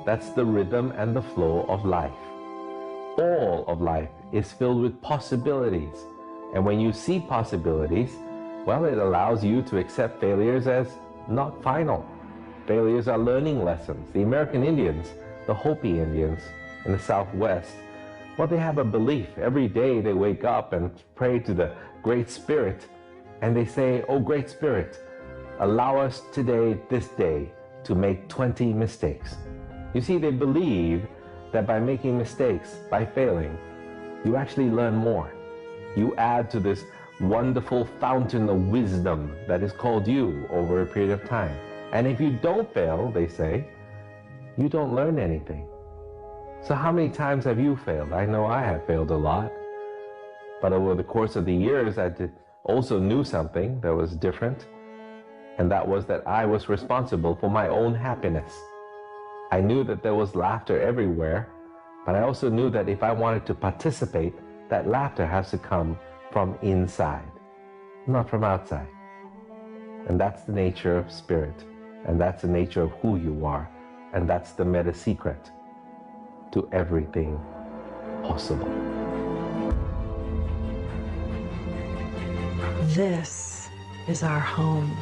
Speaker 15: That's the rhythm and the flow of life. All of life is filled with possibilities. And when you see possibilities, well, it allows you to accept failures as not final. Failures are learning lessons. The American Indians, the Hopi Indians in the Southwest, well, they have a belief. Every day they wake up and pray to the Great Spirit, and they say, "Oh, Great Spirit, allow us today, this day, to make 20 mistakes." You see, they believe that by making mistakes, by failing, you actually learn more. You add to this wonderful fountain of wisdom that is called you over a period of time. And if you don't fail, they say, you don't learn anything. So how many times have you failed? I know I have failed a lot. But over the course of the years, I also knew something that was different. And that was that I was responsible for my own happiness. I knew that there was laughter everywhere, but I also knew that if I wanted to participate, that laughter has to come from inside, not from outside. And that's the nature of spirit, and that's the nature of who you are, and that's the meta secret to everything possible.
Speaker 6: This is our home.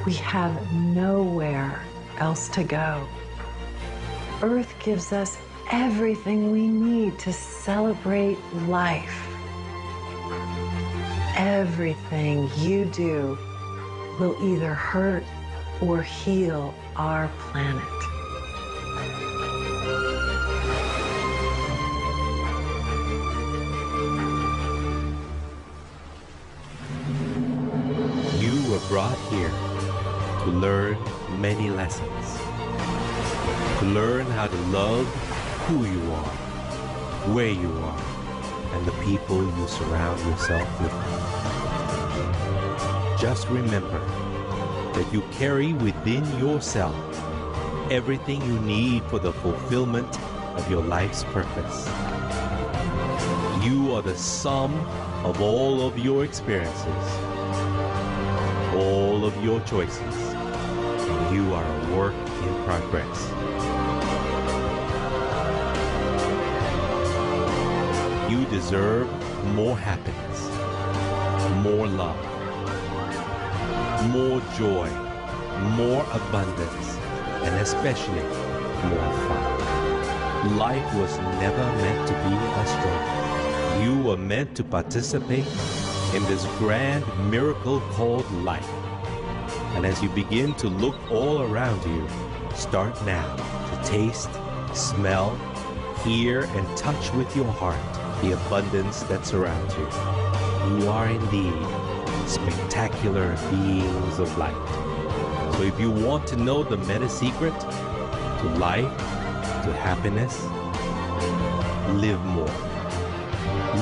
Speaker 6: We have nowhere else to go. Earth gives us everything we need to celebrate life. Everything you do will either hurt or heal our planet.
Speaker 1: You were brought here to learn many lessons. To learn how to love who you are, where you are, and the people you surround yourself with. Just remember that you carry within yourself everything you need for the fulfillment of your life's purpose. You are the sum of all of your experiences, all of your choices, and you are a work in progress. You deserve more happiness, more love, more joy, more abundance, and especially more fun. Life was never meant to be a struggle. You were meant to participate in this grand miracle called life. And as you begin to look all around you, start now to taste, smell, hear, and touch with your heart the abundance that surrounds you. You are indeed spectacular beings of light. So if you want to know the meta secret to life, to happiness, live more,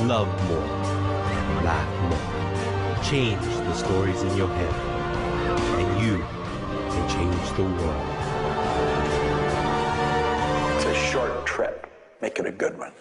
Speaker 1: love more, and laugh more. Change the stories in your head, and you can change the world.
Speaker 4: It's a short trip. Make it a good one.